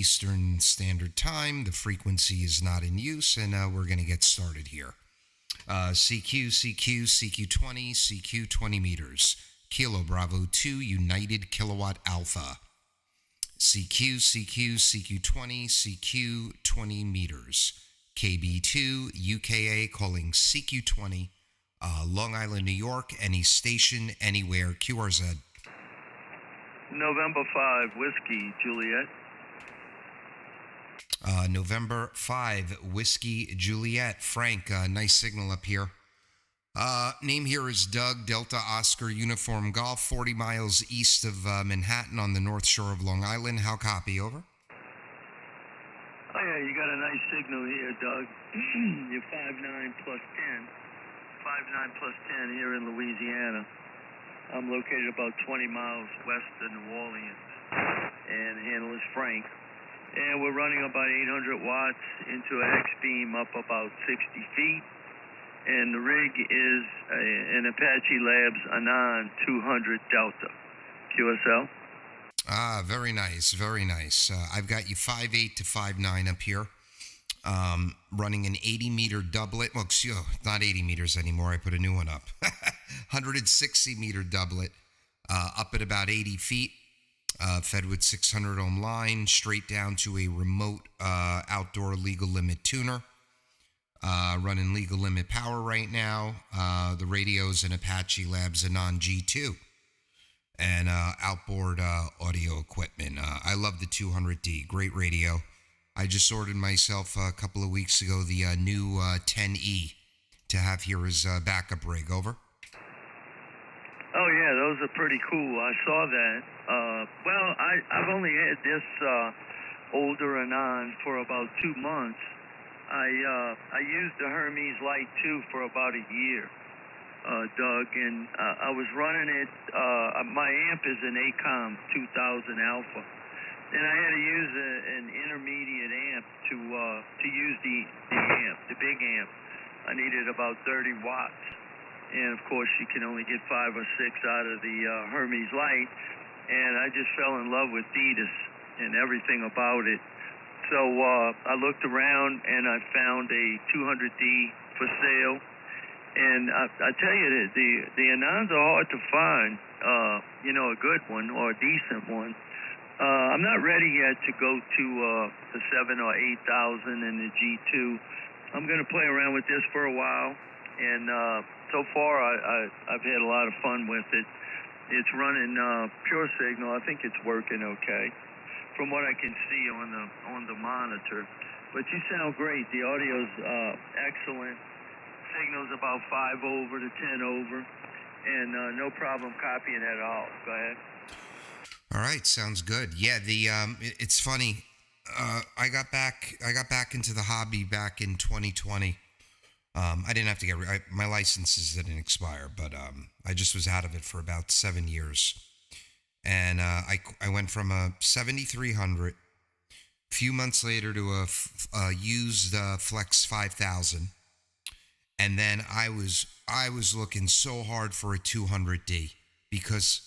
Eastern Standard Time. The frequency is not in use, and we're going to get started here. CQ20, CQ 20 meters. Kilo Bravo 2, United Kilowatt Alpha. CQ20, CQ 20 meters. KB2, UKA calling CQ20, Long Island, New York, any station, anywhere, QRZ. November 5, Whiskey, Juliet. November 5, Whiskey, Juliet. Frank, nice signal up here. Name here is Doug, Delta Oscar Uniform Golf, 40 miles east of Manhattan on the North Shore of Long Island. How copy, over? Oh, yeah, you got a nice signal here, Doug. You're 5'9 plus 10. 5'9 plus 10 here in Louisiana. I'm located about 20 miles west of New Orleans. And the handle is Frank. And we're running about 800 watts into an X-beam up about 60 feet. And the rig is an Apache Labs Anon 200 Delta. QSL. Very nice, very nice. I've got you 5'8 to 5'9 up here. Running an 80-meter doublet. Well, not 80 meters anymore. I put a new one up. 160-meter doublet up at about 80 feet. Fed with 600 ohm line, straight down to a remote outdoor legal limit tuner. Running legal limit power right now. The radio's an Apache Labs Anon G2. And outboard audio equipment. I love the 200D. Great radio. I just ordered myself a couple of weeks ago the new 10E to have here as backup rig. Over. Oh, yeah, those are pretty cool. I saw that. Well, I've only had this older Anon for about 2 months. I used the Hermes Light 2 for about a year. Doug, and I was running it. My amp is an ACOM 2000 Alpha, and I had to use an intermediate amp to use the amp, the big amp. I needed about 30 watts, and of course you can only get 5 or 6 out of the Hermes Light, and I just fell in love with Thetis and everything about it. So I looked around and I found a 200D for sale. And I tell you, the Anons are hard to find, a good one or a decent one. I'm not ready yet to go to the 7 or 8,000 and the G2. I'm going to play around with this for a while. And so far, I've had a lot of fun with it. It's running pure signal. I think it's working okay from what I can see on the monitor. But you sound great. The audio's excellent. Signal's about 5 over to 10 over, and no problem copying at all. Go ahead. All right, sounds good. Yeah, it's funny. I got back into the hobby back in 2020. I didn't have to get my licenses didn't expire, but I just was out of it for about 7 years, and I went from a 7300. A few months later to a used Flex 5000. And then I was looking so hard for a 200D because,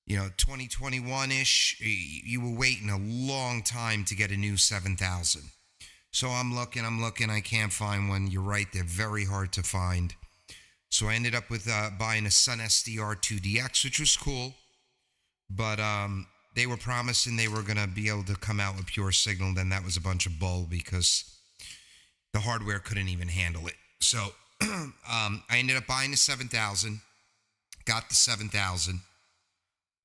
2021-ish, you were waiting a long time to get a new 7000. So I'm looking, I can't find one. You're right, they're very hard to find. So I ended up with buying a Sun SDR 2DX, which was cool. But they were promising they were going to be able to come out with pure signal. Then that was a bunch of bull because the hardware couldn't even handle it. So I ended up buying the 7000, got the 7000,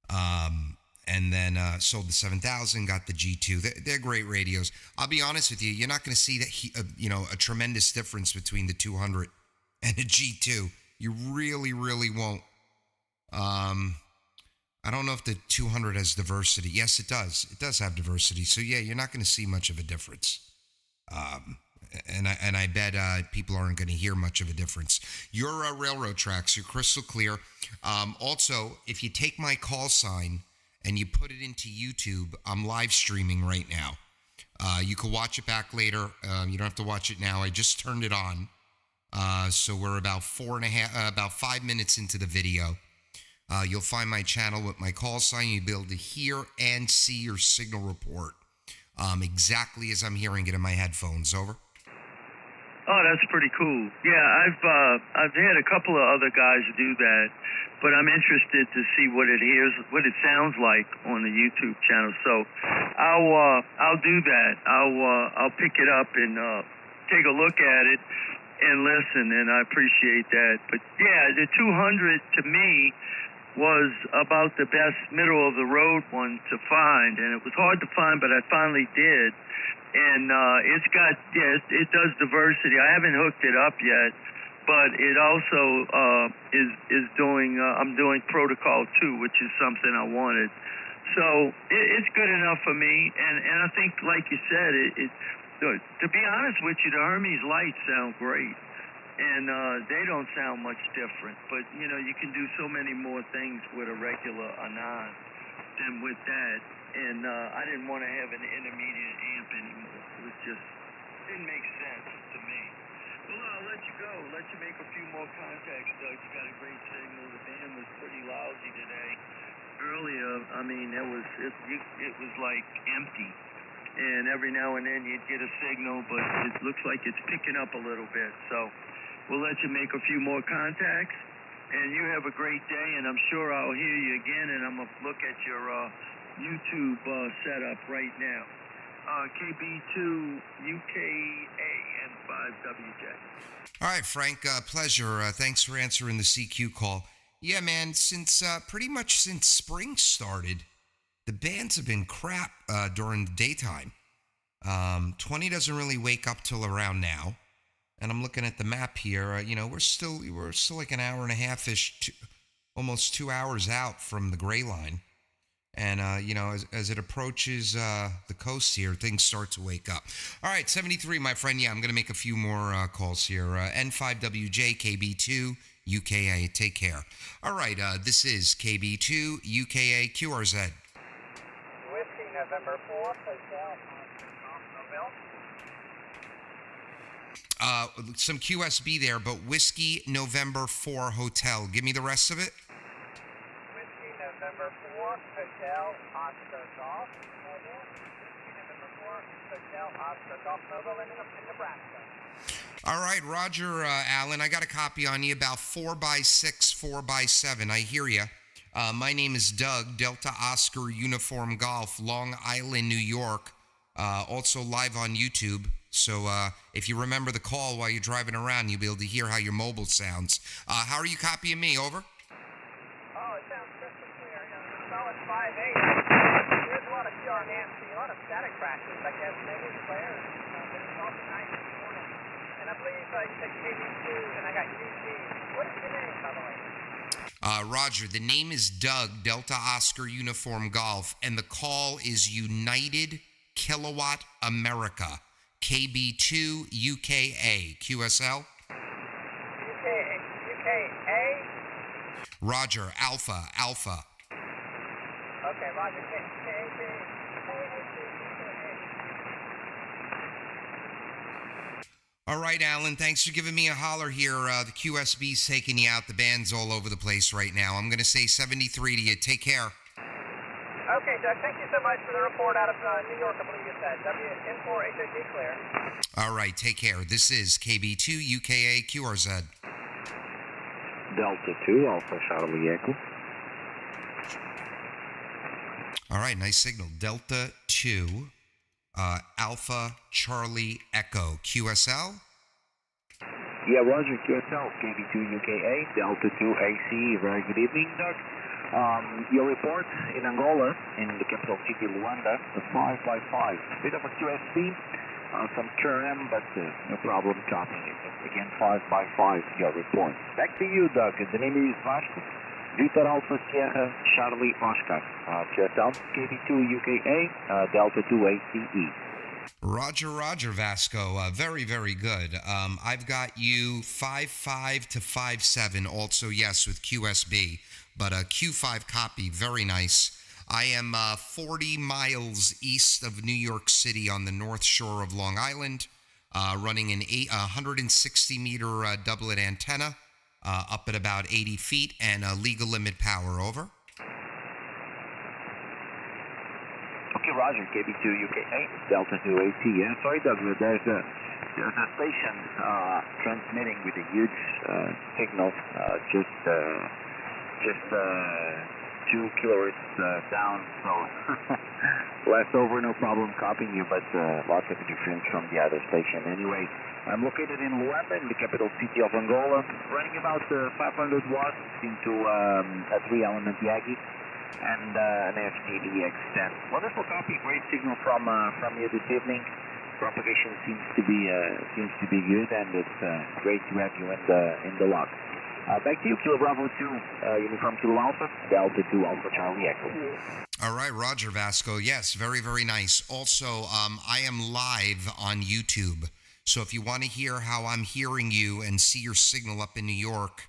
and then sold the 7000, got the G2. They're great radios. I'll be honest with you, you're not going to see that a tremendous difference between the 200 and the G2. You really, really won't. I don't know if the 200 has diversity. Yes, it does. It does have diversity. So yeah, you're not going to see much of a difference. And I bet people aren't going to hear much of a difference. Your railroad tracks, you're crystal clear. Also, if you take my call sign and you put it into YouTube, I'm live streaming right now. You can watch it back later. You don't have to watch it now. I just turned it on. So we're about 5 minutes into the video. You'll find my channel with my call sign. You'll be able to hear and see your signal report. exactly as I'm hearing it in my headphones. Over. Oh, that's pretty cool. Yeah, I've had a couple of other guys do that, but I'm interested to see what it sounds like on the YouTube channel. So I'll do that. I'll pick it up and take a look at it and listen, and I appreciate that. But yeah, the 200 to me was about the best middle of the road one to find, and it was hard to find, but I finally did. And it's got, it does diversity. I haven't hooked it up yet, but it also is doing, I'm doing Protocol 2, which is something I wanted. So it's good enough for me, and I think, like you said, to be honest with you, the Hermes lights sound great, and they don't sound much different. But, you know, you can do so many more things with a regular Anon than with that. And I didn't want to have an intermediate amp anymore. It was just, didn't make sense to me. Well, I'll let you go. Let you make a few more contacts, Doug. You got a great signal. The band was pretty lousy today. Earlier, I mean, it was like empty. And every now and then you'd get a signal, but it looks like it's picking up a little bit. So we'll let you make a few more contacts. And you have a great day, and I'm sure I'll hear you again, and I'm going to look at your YouTube setup right now. KB2 UKA and 5WJ. All right, Frank, pleasure. Thanks for answering the CQ call. Yeah, man, since pretty much since spring started, the bands have been crap during the daytime. 20 doesn't really wake up till around now. And I'm looking at the map here. You know, we're still like an hour and a half-ish, almost 2 hours out from the gray line. And, you know, as it approaches the coast here, things start to wake up. All right, 73, my friend. Yeah, I'm going to make a few more calls here. N5WJ, KB2, UKA. Take care. All right, this is KB2, UKA, QRZ. Whiskey, November 4th, Hotel, some QSB there, but Whiskey November 4 Hotel. Give me the rest of it. Whiskey, November 4, Hotel, Oscar Golf, Mobile. Whiskey, November 4, Hotel, Oscar Golf, Mobile, ending up in Nebraska. All right, Roger, Allen, I got a copy on you, about 4x6, 4x7. I hear you. My name is Doug, Delta Oscar Uniform Golf, Long Island, New York. Also live on YouTube. So if you remember the call while you're driving around, you'll be able to hear how your mobile sounds. How are you copying me? Over? Oh, it sounds crystal clear. Solid 5-8. There's a lot of PR Nancy, a lot of static crashes. I guess maybe the player is off tonight this morning. And I believe you said KB2, and I got UG. What is your name, by the way? Roger, the name is Doug, Delta Oscar Uniform Golf, and the call is United Kilowatt America. KB2 UKA. QSL? UKA? Roger. Alpha. Okay, Roger. All right, Alan, thanks for giving me a holler here. The QSB's taking you out. The band's all over the place right now. I'm going to say 73 to you. Take care. Okay, Doug, thank you so much for the report out of New York, I believe you said. WN4HOG clear. All right, take care. This is KB2 UKA QRZ. Delta 2, Alpha Charlie Echo. All right, nice signal. Delta 2, Alpha Charlie Echo. QSL? Yeah, Roger, QSL, KB2 UKA, Delta 2 AC. Very good evening, Doug. Your report in Angola, in the capital city Luanda, a 5x5. Bit of a QSB, some churn, but no problem copying it. Again, 5x5, your report. Back to you, Doug. The name is Vasco. Victor Alpha Sierra Charlie Oscar. QSL, KB2 UKA, Delta 2 ACE. Roger, Vasco. Very, very good. I've got you 5.5 to 5.7, also, yes, with QSB. But a Q5 copy, very nice. I am 40 miles east of New York City on the north shore of Long Island, running an 160-meter doublet antenna up at about 80 feet and a legal limit power. Over. Okay, Roger. Roger, KB2 UK8, Delta 2 AC. Yeah, sorry, Doug, but there's a station transmitting with a huge signal, just 2 kilohertz down, so left over, no problem copying you, but lots of difference from the other station. Anyway, I'm located in Luanda, in the capital city of Angola, running about 500 watts into a 3-element Yagi and an FTD X10. Wonderful copy, great signal from you this evening. Propagation seems to be good, and it's great to have you in the log. Back to you, Kilo Bravo 2, Uniform Kilo Alpha, Delta 2 Alpha Charlie Echo. All right, Roger Vasco. Yes, very, very nice. Also, I am live on YouTube. So if you want to hear how I'm hearing you and see your signal up in New York,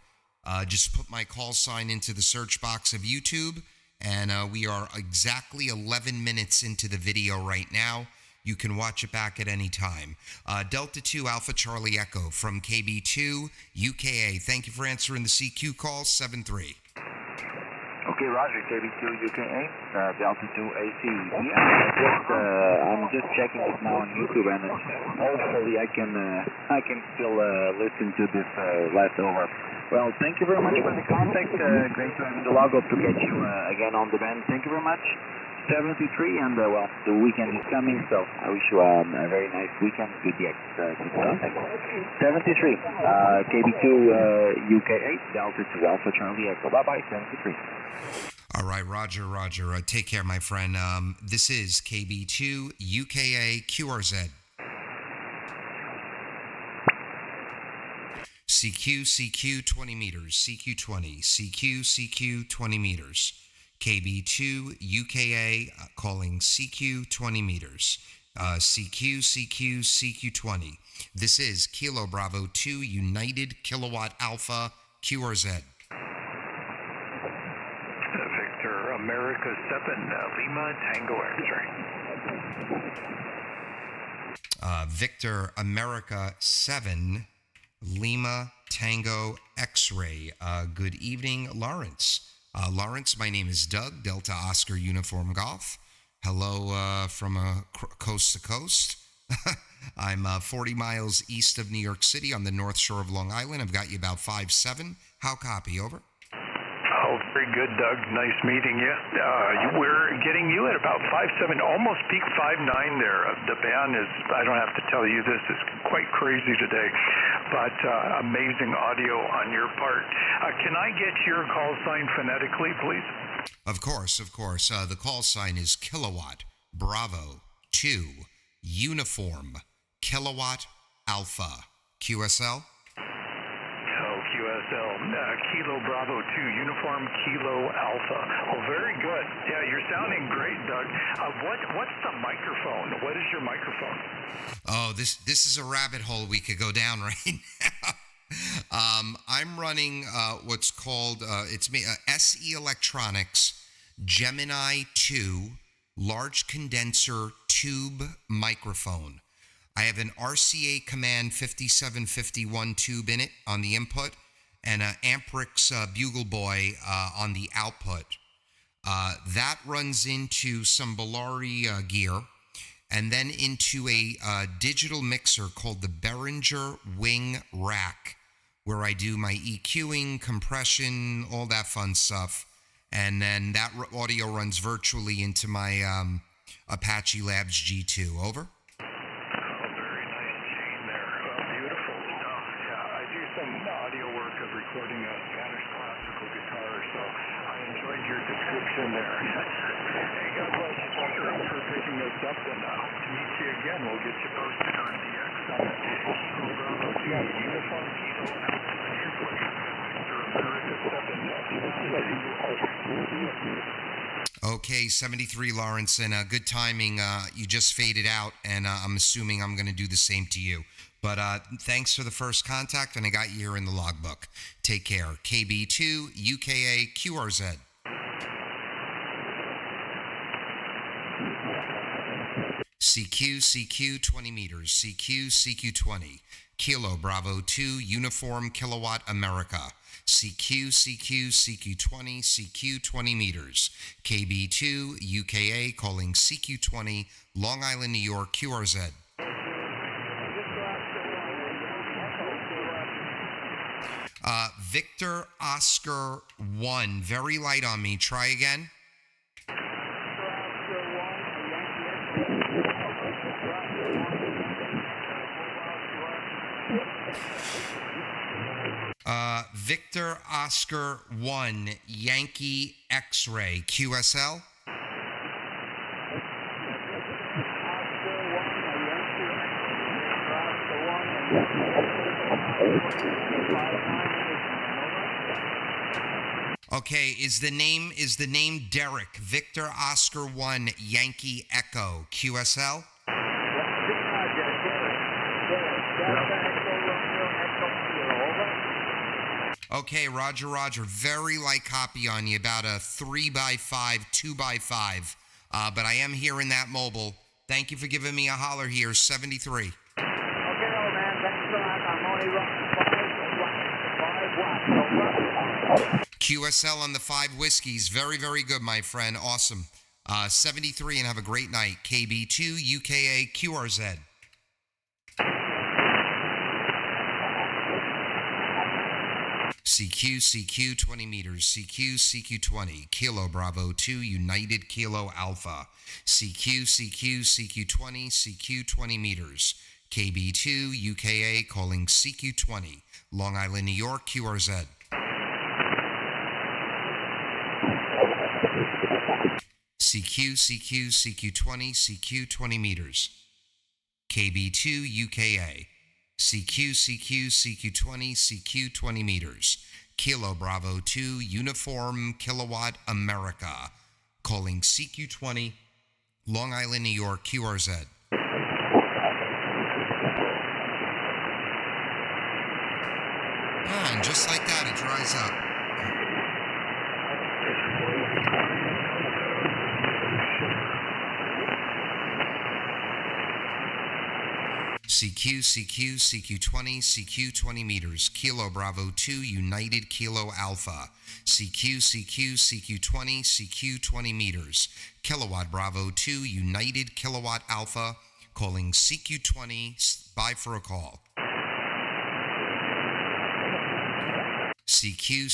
just put my call sign into the search box of YouTube. And we are exactly 11 minutes into the video right now. You can watch it back at any time. Delta 2 Alpha Charlie Echo from KB2 UKA. Thank you for answering the CQ call, 73. Okay, Roger, KB2 UKA, Delta 2 AC. Yeah, I'm just checking it now on YouTube, and hopefully I can still listen to this leftover. Well, thank you very much for the contact. Great to have you in the log. Hope to get you again on the band. Thank you very much. 73, and well, the weekend is coming, so I wish you a very nice weekend. Good contact. 73, KB2 UK8, Delta 2 Alpha Charlie Echo. Bye-bye, 73. All right, Roger. Take care, my friend. This is KB2 UKA QRZ. CQ 20 meters, CQ 20, CQ 20 meters. KB2 UKA calling CQ 20 meters. CQ 20. This is Kilo Bravo 2 United Kilowatt Alpha QRZ. Victor America 7 Lima Tango X-ray. Victor America 7 Lima Tango X-ray. Good evening, Lawrence. Lawrence, my name is Doug, Delta Oscar Uniform Golf. Hello from coast to coast. I'm 40 miles east of New York City on the north shore of Long Island. I've got you about 5'7". How copy? Over. Oh, very good, Doug. Nice meeting you. We're getting you at about 5'7", almost peak 5'9" there. The band is, I don't have to tell you this, is quite crazy today, but amazing audio on your part. Can I get your call sign phonetically, please? Of course. The call sign is Kilowatt Bravo 2 Uniform Kilowatt Alpha QSL. QSL, Kilo Bravo 2, Uniform Kilo Alpha. Oh, very good. Yeah, you're sounding great, Doug. What's the microphone? What is your microphone? Oh, this is a rabbit hole we could go down right now. I'm running what's called, SE Electronics Gemini 2 large condenser tube microphone. I have an RCA Command 5751 tube in it on the input, and an Amprix Bugle Boy on the output. That runs into some Bellari gear, and then into a digital mixer called the Behringer Wing Rack, where I do my EQing, compression, all that fun stuff. And then that audio runs virtually into my Apache Labs G2. Over. Recording a Spanish classical guitar, so I enjoyed your description there. Hey, God bless you, Doctor. Thanks for picking us up, and hope to meet you again. We'll get you posted on DX Summit. Kilo Bravo 2, Uniform Kilo Alpha Airplane, Victor America 7. Okay, 73, Lawrence, and good timing. You just faded out, and I'm assuming I'm going to do the same to you. But thanks for the first contact, and I got you here in the logbook. Take care. KB2 UKA QRZ. CQ 20 meters, CQ 20, Kilo Bravo 2, Uniform Kilowatt America, CQ 20, CQ 20 meters, KB2, UKA calling CQ 20, Long Island, New York, QRZ. Victor Oscar 1, very light on me, try again. Victor Oscar 1, Yankee X-Ray, QSL. Okay, is the name Derek? Victor Oscar 1, Yankee Echo, QSL. Okay, Roger. Very light copy on you, about a 3x5, 2x5. But I am here in that mobile. Thank you for giving me a holler here, 73. Okay, old man, thanks a lot. I'm only running 5 watts. QSL on the 5 whiskeys. Very, very good, my friend. Awesome. 73 and have a great night. KB2, UKA, QRZ. CQ 20 meters, CQ 20, Kilo Bravo 2, United Kilo Alpha, CQ 20, CQ 20 meters, KB2, UKA calling CQ 20, Long Island, New York, QRZ. CQ 20, CQ 20 meters, KB2, UKA. CQ 20, CQ 20 meters. Kilo Bravo 2, Uniform Kilowatt America. Calling CQ 20, Long Island, New York, QRZ. And just like that, it dries up. CQ 20, CQ 20 meters, Kilo Bravo 2, United Kilo Alpha, CQ 20, CQ 20 meters, Kilowatt Bravo 2, United Kilowatt Alpha, calling CQ 20, bye for a call. CQ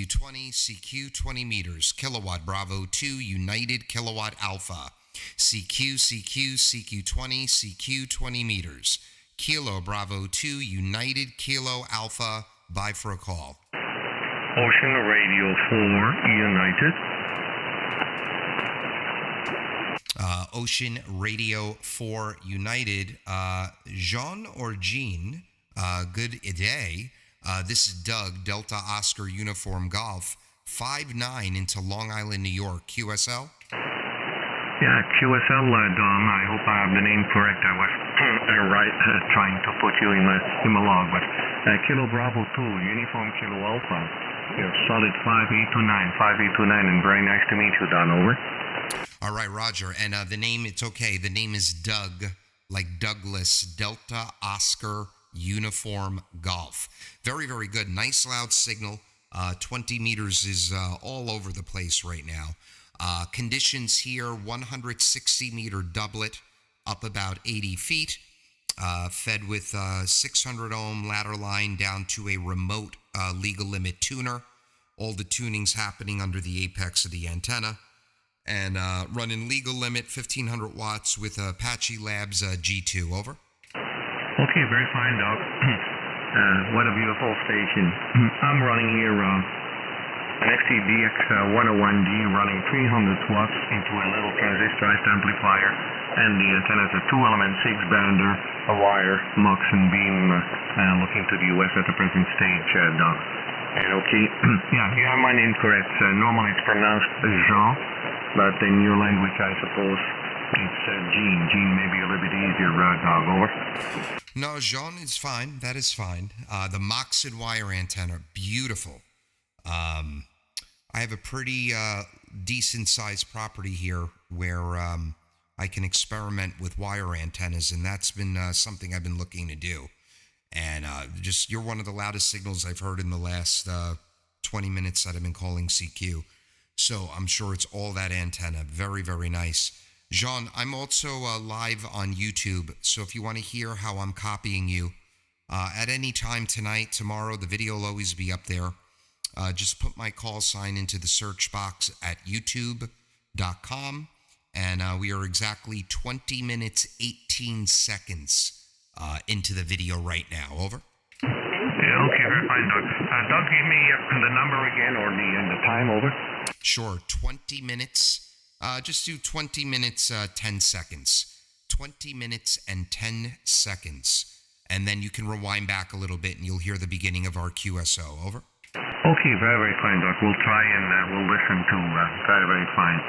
20, CQ 20 meters, Kilowatt Bravo 2, United Kilowatt Alpha, CQ 20, CQ 20 meters, Kilo Bravo 2, United Kilo Alpha, bye for a call. Ocean Radio 4, United. Ocean Radio 4 United. Jean or Jean, good day. This is Doug, Delta Oscar Uniform Golf, 5-9 into Long Island, New York, QSL. Yeah, QSL, Dom. I hope I have the name correct. I was trying to put you in my log, but Kilo Bravo 2, Uniform Kilo Alpha. You're solid 5829, and very nice to meet you, Don. Over. All right, Roger. And the name, it's okay. The name is Doug, like Douglas, Delta Oscar Uniform Golf. Very, very good. Nice loud signal. 20 meters is all over the place right now. Conditions here, 160 meter doublet, up about 80 feet, fed with 600 ohm ladder line down to a remote legal limit tuner. All the tuning's happening under the apex of the antenna. And running legal limit, 1500 watts with Apache Labs G2, over. Okay, very fine, Doc. What a beautiful station. I'm running here an XTDX 101D running 300 watts into a little transistorized amplifier, and the antenna is a 2-element 6-bander, a wire, mux and beam, looking to the US at the present stage, Doc. And okay, yeah, you have my name correct. Normally it's pronounced Jean, but in your language, I suppose, it's Jean. Jean may be a little bit easier, Doc, over. No, Jean is fine. That is fine. The Moxid wire antenna, beautiful. I have a pretty decent-sized property here where I can experiment with wire antennas, and that's been something I've been looking to do. And just you're one of the loudest signals I've heard in the last 20 minutes that I've been calling CQ. So I'm sure it's all that antenna. Very, very nice. Jean, I'm also live on YouTube. So if you want to hear how I'm copying you, at any time tonight, tomorrow, the video will always be up there. Just put my call sign into the search box at youtube.com. And we are exactly 20 minutes, 18 seconds into the video right now. Over. Yeah, okay, very fine, Doug. Doug, give me the number again or the time. Over. Sure, 20 minutes. Just do 20 minutes, 10 seconds. 20 minutes and 10 seconds. And then you can rewind back a little bit and you'll hear the beginning of our QSO. Over. Okay, very, very fine, Doc. We'll try and we'll listen to very, very fine.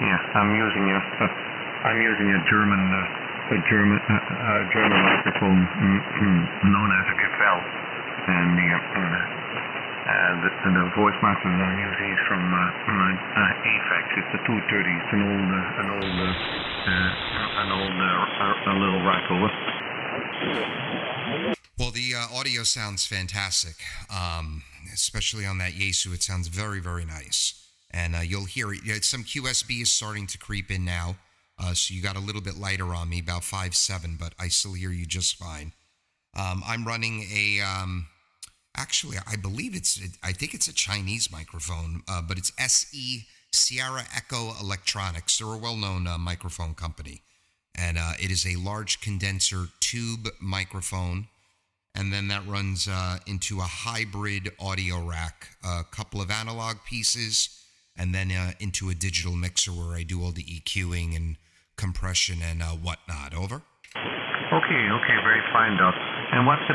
Yeah, I'm using a German microphone known as a Gefell, and the voice microphone I'm using is from Apex. It's the 230. It's an old little rack. Over. Well, the audio sounds fantastic, especially on that Yaesu. It sounds very, very nice. And you'll hear it. Some QSB is starting to creep in now. So you got a little bit lighter on me, about 5.7, but I still hear you just fine. I'm running a, actually, I think it's a Chinese microphone, but it's SE Sierra Echo Electronics. They're a well-known microphone company. And it is a large condenser tube microphone. And then that runs into a hybrid audio rack, a couple of analog pieces, and then into a digital mixer where I do all the EQing and compression and whatnot. Over. Okay, very fine, Doc. And what's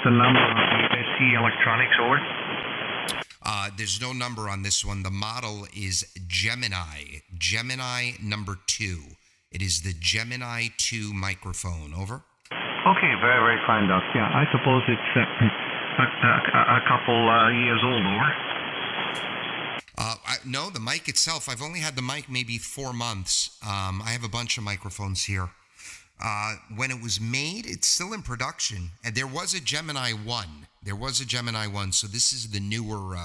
the number of the SE Electronics? Over. There's no number on this one. The model is Gemini number 2. It is the Gemini 2 microphone. Over. Okay, very, very fine, Doc. Yeah, I suppose it's a couple years old. Over. No, the mic itself, I've only had the mic maybe 4 months. I have a bunch of microphones here. When it was made, it's still in production. And there was a Gemini 1. So this is the newer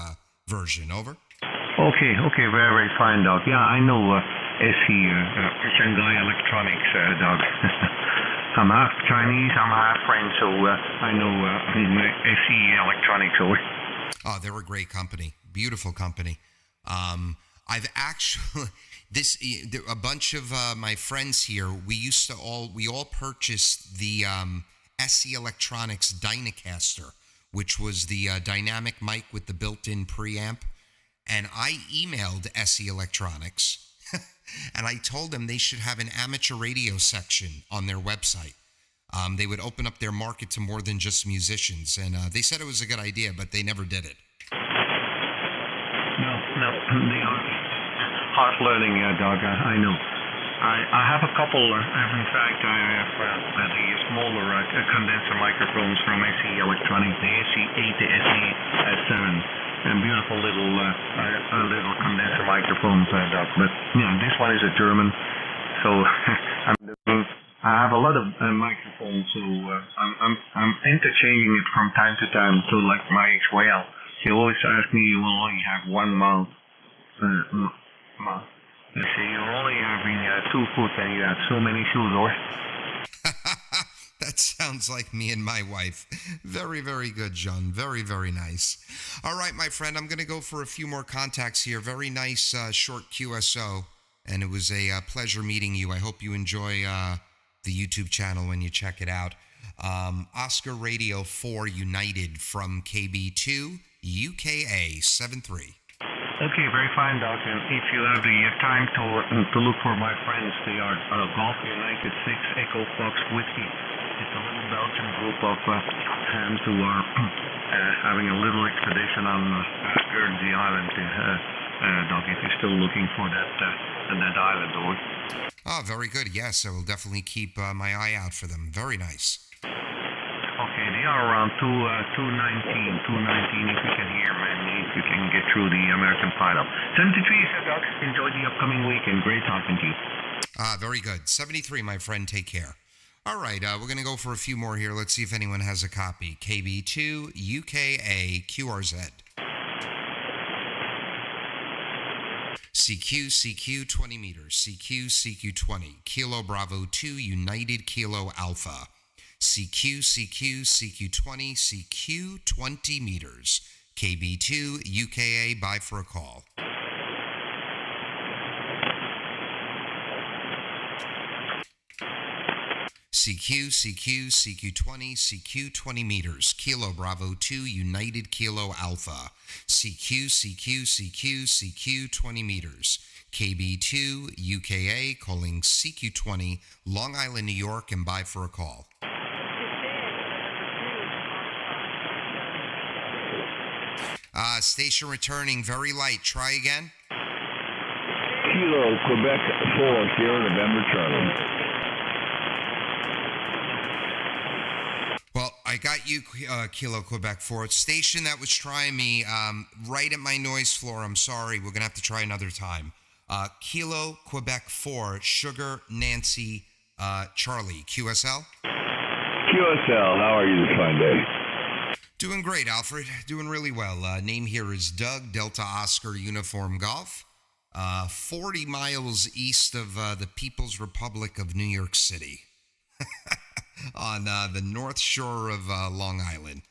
version. Over. Okay, very, very fine, Doc. Yeah, I know SE Shanghai Electronics, Doc. I'm half Chinese, I'm half French, so I know SE Electronics. Over. Oh, they're a great company. Beautiful company. I've actually a bunch of my friends here. We all purchased the SE Electronics Dynacaster, which was the dynamic mic with the built-in preamp. And I emailed SE Electronics, and I told them they should have an amateur radio section on their website. They would open up their market to more than just musicians, and they said it was a good idea, but they never did it. No, they are hard learning, Doug. I know. I have a couple. In fact, I have the smaller condenser microphones from SE Electronics, the SE8, the SE7, and beautiful little condenser microphones, Doug. But this one is a German, so I have a lot of microphones, so I'm interchanging it from time to time. So like my ex-whale, he always asks me, "You will only have one mouth." I say, "You're only having 2 foot, and you have so many shoes, or." That sounds like me and my wife. Very, very good, John. Very, very nice. All right, my friend, I'm going to go for a few more contacts here. Very nice short QSO, and it was a pleasure meeting you. I hope you enjoy the YouTube channel when you check it out. Oscar Radio 4 United from KB2 UKA 73. Okay, very fine, Doc. And if you have the time to look for my friends, they are Golf United 6 Echo Fox Whiskey. It's a little Belgian group of hands who are having a little expedition on Guernsey Island. Doc, if you're still looking for that island, or. Oh, very good. Yes, I will definitely keep my eye out for them. Very nice. Okay, they are around 219 if you can hear, man, if you can get through the American pileup. 73, Doc. Enjoy the upcoming weekend. Great talking to you. Very good. 73, my friend. Take care. All right, we're going to go for a few more here. Let's see if anyone has a copy. KB2 UKA QRZ. CQ 20 meters. CQ 20. Kilo Bravo 2 United Kilo Alpha. CQ 20. CQ 20 meters. KB2 UKA. Bye for a call. CQ 20, CQ 20 meters, Kilo Bravo 2, United Kilo Alpha, CQ 20 meters, KB2, UKA, calling CQ 20, Long Island, New York, and bye for a call. Station returning, very light, try again. Kilo, Quebec 4, Sierra November, Charlie. Well, I got you, Kilo Quebec 4. Station that was trying me right at my noise floor. I'm sorry. We're going to have to try another time. Kilo Quebec 4, Sugar Nancy Charlie, QSL? QSL, how are you this fine day? Doing great, Alfred. Doing really well. Name here is Doug, Delta Oscar Uniform Golf. 40 miles east of the People's Republic of New York City. On the north shore of Long Island.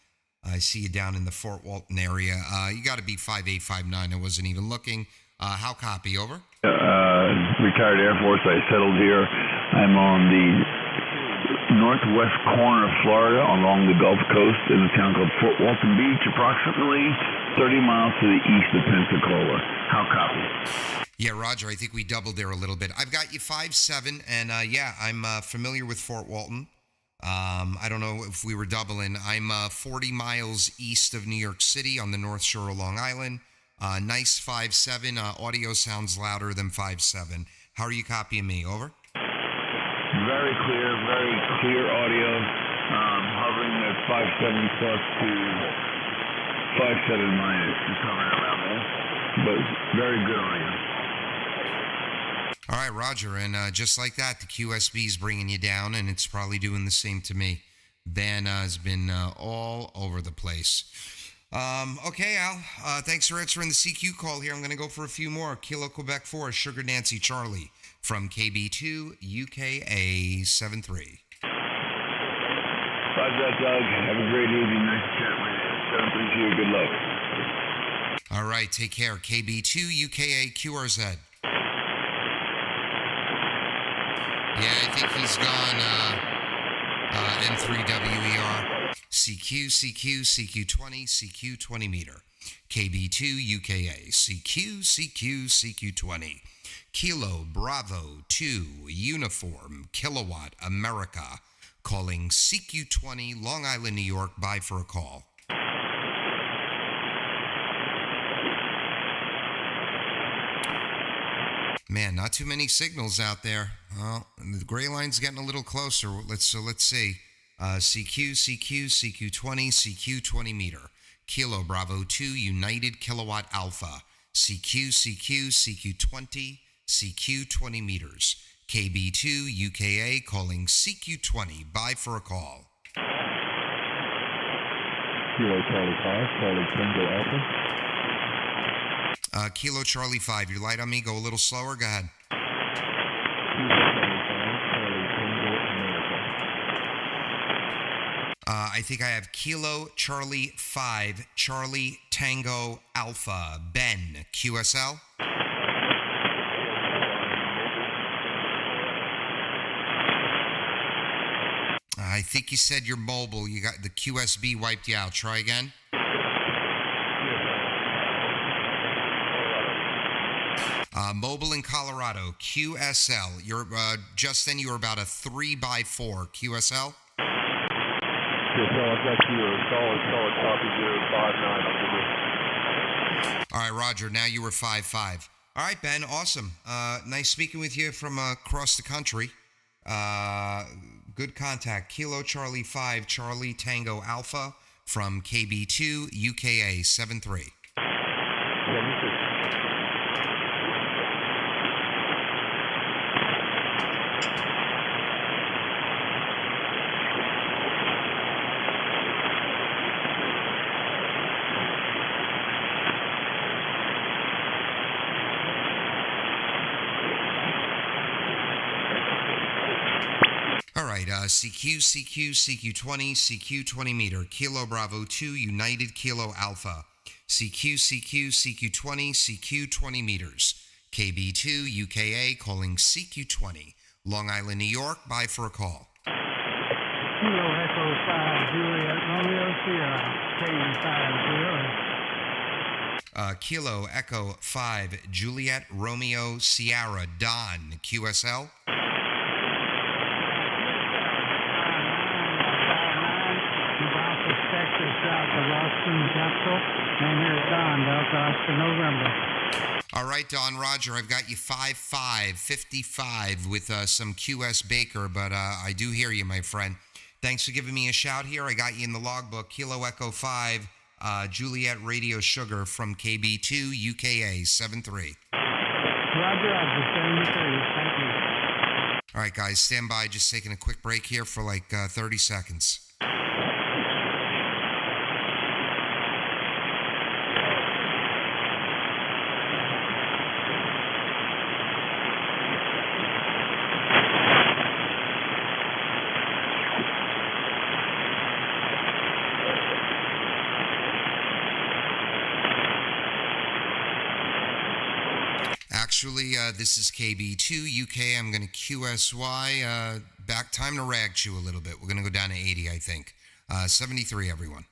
I see you down in the Fort Walton area. You got to be 5859. I wasn't even looking. How copy? Over? Retired Air Force. I settled here. I'm on the northwest corner of Florida along the Gulf Coast in a town called Fort Walton Beach, approximately 30 miles to the east of Pensacola. How copy? Yeah, Roger, I think we doubled there a little bit. I've got you 5-7, and yeah, I'm familiar with Fort Walton. I don't know if we were doubling. I'm 40 miles east of New York City on the North Shore of Long Island. Nice 5-7. Audio sounds louder than 5-7. How are you copying me? Over? Very clear audio. Hovering at 570 plus to 57 minus. Just hovering around there. But very good audio. All right, Roger, and just like that, the QSB is bringing you down, and it's probably doing the same to me. Ben has been all over the place. Okay, Al, thanks for answering the CQ call here. I'm going to go for a few more. Kilo Quebec 4, Sugar Nancy Charlie from KB2 UKA 73. Roger that, Doug. Have a great evening. Nice to chat with you. 73 to you. Good luck. All right, take care. KB2 UKA QRZ. Yeah, I think he's gone N3WER. CQ 20, CQ 20 meter. KB2 UKA. CQ 20. Kilo Bravo 2 Uniform Kilowatt America. Calling CQ 20 Long Island, New York. Bye for a call. Man, not too many signals out there. Well, the gray line's getting a little closer. Let's see. CQ 20, CQ 20 meter. Kilo Bravo 2 United Kilowatt Alpha. CQ 20, CQ 20 meters. KB2 UKA calling CQ 20. Bye for a call. Kilo Charlie 5, Charlie Tango Alpha. Kilo Charlie 5, you're light on me. Go a little slower. Go ahead. I think I have Kilo Charlie 5, Charlie Tango Alpha, Ben, QSL. I think you said you're mobile. You got the QSB wiped you out. Try again. Mobile in Colorado, QSL. You're just then you were about a 3x4 QSL. QSL, I've got you a solid copy 059. All right, Roger. Now you were 5-5. All right, Ben. Awesome. Nice speaking with you from across the country. Good contact. Kilo Charlie 5, Charlie Tango Alpha from KB2 UKA 73. All right, CQ20, CQ 20 meter, Kilo Bravo 2, United Kilo Alpha. CQ20, CQ 20 meters. KB2, UKA, calling CQ20. Long Island, New York, bye for a call. Kilo Echo 5, Juliet Romeo Sierra, KU50. Kilo Echo 5, Juliet Romeo Sierra, Don, QSL. Texas, south of Austin, capital, and here's Don, Delta Oscar, November. All right, Don Roger, I've got you 55 with some QS Baker, but I do hear you, my friend. Thanks for giving me a shout here. I got you in the logbook, Kilo Echo 5, Juliet Radio Sugar from KB2, UKA 73. Roger, 73, thank you. All right, guys, stand by. Just taking a quick break here for like 30 seconds. Actually, this is KB2 UK. I'm going to QSY. Back time to rag chew a little bit. We're going to go down to 80, I think. 73, everyone.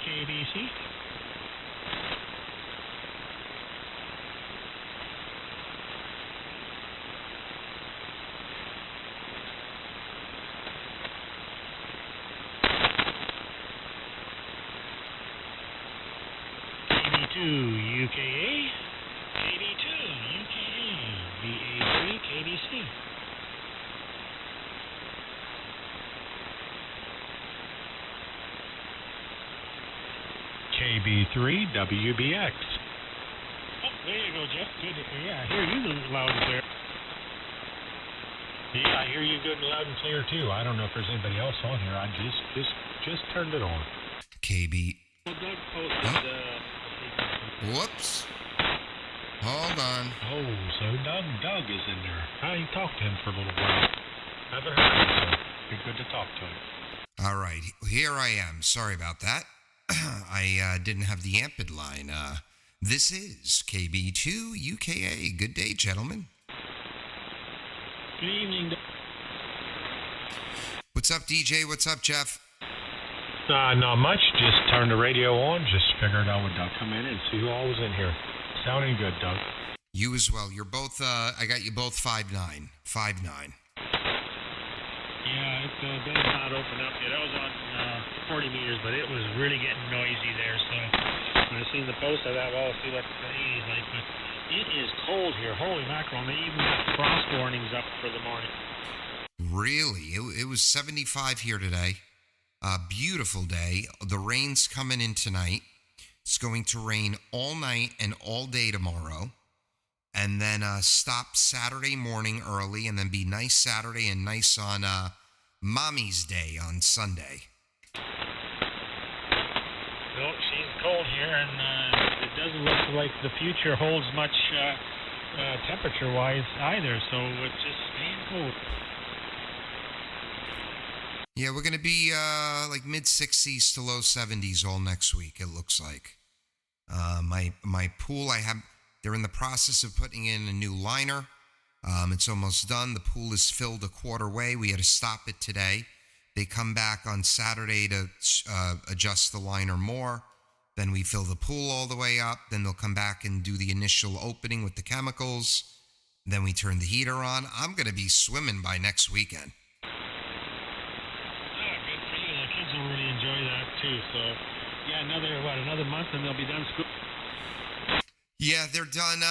KBC. KB2 UKA. KB2 UKA. VA3 KBC. KB3 WBX. Oh, there you go, Jeff. Good. Yeah, I hear you loud and clear. Yeah, I hear you good and loud and clear too. I don't know if there's anybody else on here. I just turned it on. KB. Well, Doug posted. Whoops. Hold on. Oh, so Doug is in there. I talked to him for a little while. Haven't heard him, so it'd be good to talk to him. All right, here I am. Sorry about that. I didn't have the Amped line. This is KB2 UKA. Good day, gentlemen. Good evening. What's up, DJ? What's up, Jeff? Not much. Just turned the radio on. Just figured I would come in and see who all was in here. Sounding good, Doug. You as well. You're both, I got you both 5'9". 5'9". Yeah, it's not opened up yet. I was on 40 meters, but it was really getting noisy there. So when I seen the post, I thought, well, let's see what the 80's like. But it is cold here. Holy mackerel. And they even got frost warnings up for the morning. Really? It was 75 here today. Beautiful day. The rain's coming in tonight. It's going to rain all night and all day tomorrow. And then stop Saturday morning early, and then be nice Saturday and nice on Mommy's Day on Sunday. Well, she's cold here, and it doesn't look like the future holds much temperature-wise either, so it's just staying cold. Yeah, we're going to be like mid-60s to low 70s all next week, it looks like. My pool, they're in the process of putting in a new liner. It's almost done. The pool is filled a quarter way. We had to stop it today. They come back on Saturday to adjust the liner more. Then we fill the pool all the way up. Then they'll come back and do the initial opening with the chemicals. Then we turn the heater on. I'm going to be swimming by next weekend. Good for you. The kids will really enjoy that too. So, yeah, another month and they'll be done school. Yeah, they're done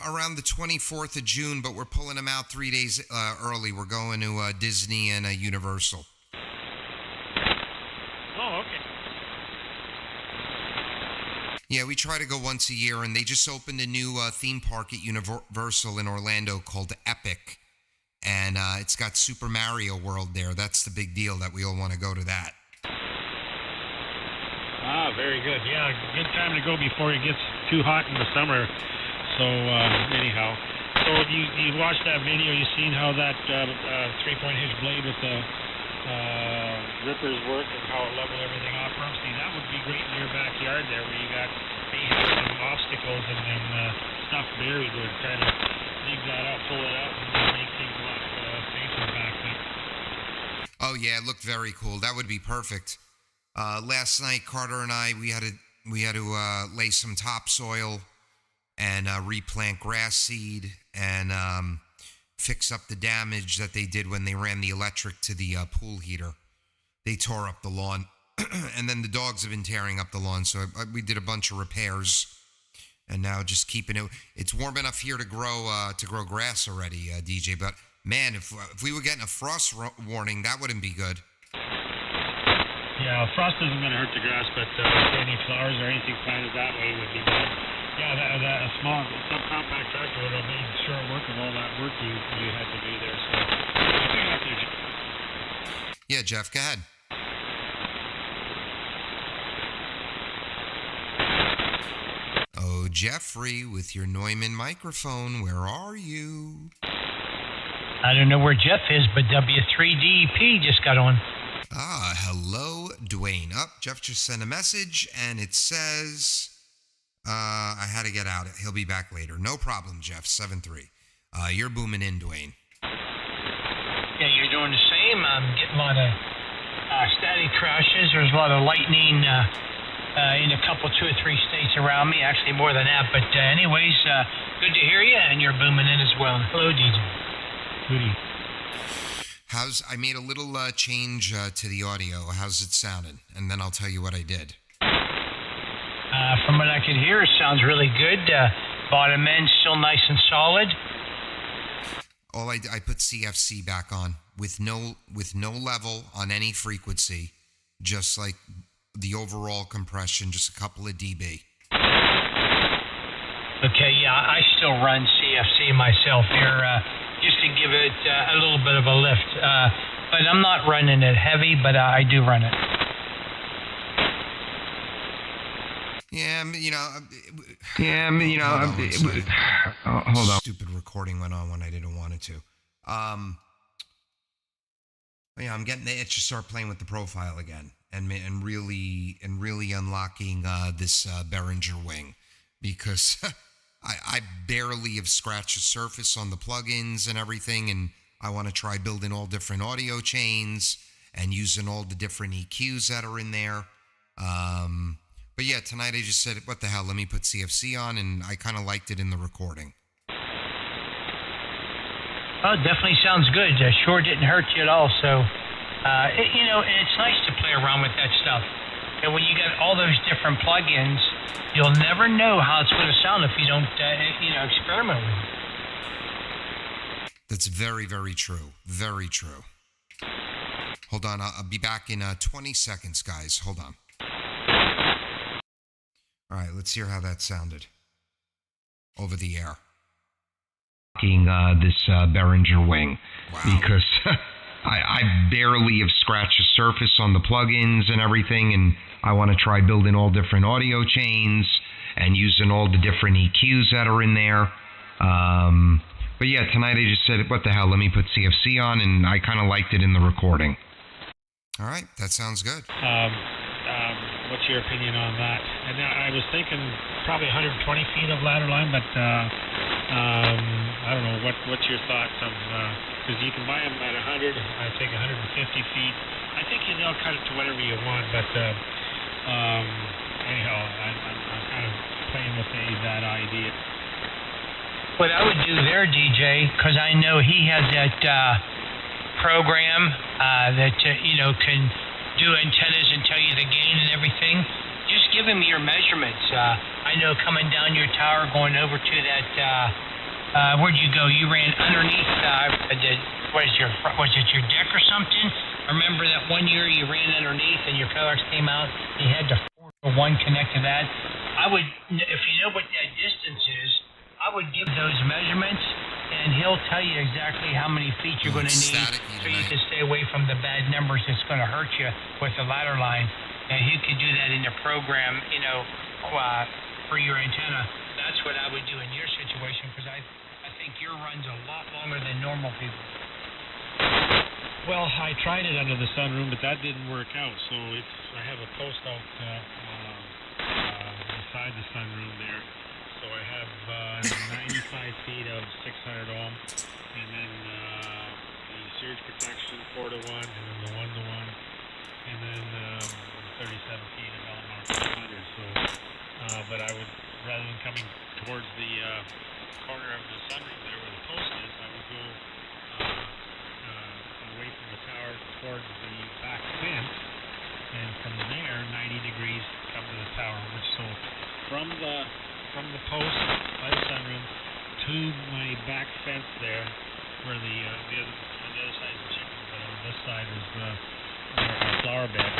around the 24th of June, but we're pulling them out 3 days early. We're going to Disney and Universal. Oh, okay. Yeah, we try to go once a year, and they just opened a new theme park at Universal in Orlando called Epic, and it's got Super Mario World there. That's the big deal that we all want to go to that. Ah, very good. Yeah, good time to go before it gets too hot in the summer. So, anyhow. So, you watched that video, you seen how that 3-point hitch blade with the rippers work and how it leveled everything off from? See, that would be great in your backyard there where you got some obstacles and then stuff buried with trying to dig that out, pull it out, and make things a lot safer back there. Oh, yeah, it looked very cool. That would be perfect. Last night, Carter and I, we had to lay some topsoil and replant grass seed and fix up the damage that they did when they ran the electric to the pool heater. They tore up the lawn, and then the dogs have been tearing up the lawn, so we did a bunch of repairs, and now just keeping it. It's warm enough here to grow grass already, DJ, but man, if we were getting a frost warning, that wouldn't be good. Yeah, frost isn't going to hurt the grass, but any flowers or anything planted that way would be bad. Yeah, that a small subcompact tractor would have made short work of all that work you had to do there. So, yeah, Jeff, go ahead. Oh, Jeffrey, with your Neumann microphone, where are you? I don't know where Jeff is, but W3DEP just got on. Ah, hello, Dwayne. Jeff just sent a message, and it says, I had to get out. He'll be back later. No problem, Jeff, 7-3. You're booming in, Dwayne. Yeah, you're doing the same. I'm getting a lot of static crashes. There's a lot of lightning in a couple, 2 or 3 states around me. Actually, more than that. But anyways, good to hear you, and you're booming in as well. Hello, DJ. Goody. I made a little change to the audio. How's it sounding? And then I'll tell you what I did. From what I could hear, it sounds really good. Bottom end still nice and solid. I put CFC back on with no level on any frequency, just like the overall compression, just a couple of dB. Okay, yeah, I still run CFC myself here, just to give it a little bit of a lift. But I'm not running it heavy, but I do run it. Yeah, Hold on. Stupid recording went on when I didn't want it to. I'm getting the itch to start playing with the profile again, and really unlocking this Behringer wing, because I barely have scratched the surface on the plugins and everything, and I want to try building all different audio chains and using all the different EQs that are in there. But yeah, tonight I just said, what the hell, let me put CFC on, and I kind of liked it in the recording. Oh, it definitely sounds good. Sure didn't hurt you at all. So, it's nice to play around with that stuff. And when you got all those different plugins, you'll never know how it's going to sound if you don't, experiment with it. That's very, very true. Very true. Hold on, I'll be back in 20 seconds, guys. Hold on. All right, let's hear how that sounded over the air. This Behringer wing, wow. Because I barely have scratched the surface on the plugins and everything, and I want to try building all different audio chains and using all the different EQs that are in there. But yeah, tonight I just said, what the hell, let me put CFC on, and I kind of liked it in the recording. All right, that sounds good. What's your opinion on that? And I was thinking probably 120 feet of ladder line, but I don't know. What's your thoughts of? Because you can buy them at 100. I think 150 feet. I think they'll cut it to whatever you want. But anyhow, I'm kind of playing with that idea. What I would do there, DJ, because I know he has that program that can do antennas and tell you the gain and everything. Just give him your measurements. I know coming down your tower, going over to that, where'd you go? You ran underneath, was it your deck or something? I remember that one year you ran underneath and your coax came out, you had to 4-to-1 connect to that. I would, if you know what that distance is, I would give those measurements, and he'll tell you exactly how many feet you're going to need, so you can stay away from the bad numbers that's going to hurt you with the ladder line. And he could do that in the program, for your antenna. That's what I would do in your situation, because I think your run's a lot longer than normal people. Well, I tried it under the sunroom, but that didn't work out. So I have a post out beside the sunroom there. So I have 95 feet of 600 ohm, and then the surge protection 4-to-1, and then the 1-to-1, and then 37 feet of LMR 500. So, but I would, rather than coming towards the corner of the sunroom there where the post is, I would go away from the tower towards the back fence, and from there 90 degrees come to the tower. Which so from the post by the sunroom to my back fence there, where the other side is the chickens, but on this side is our flower bed.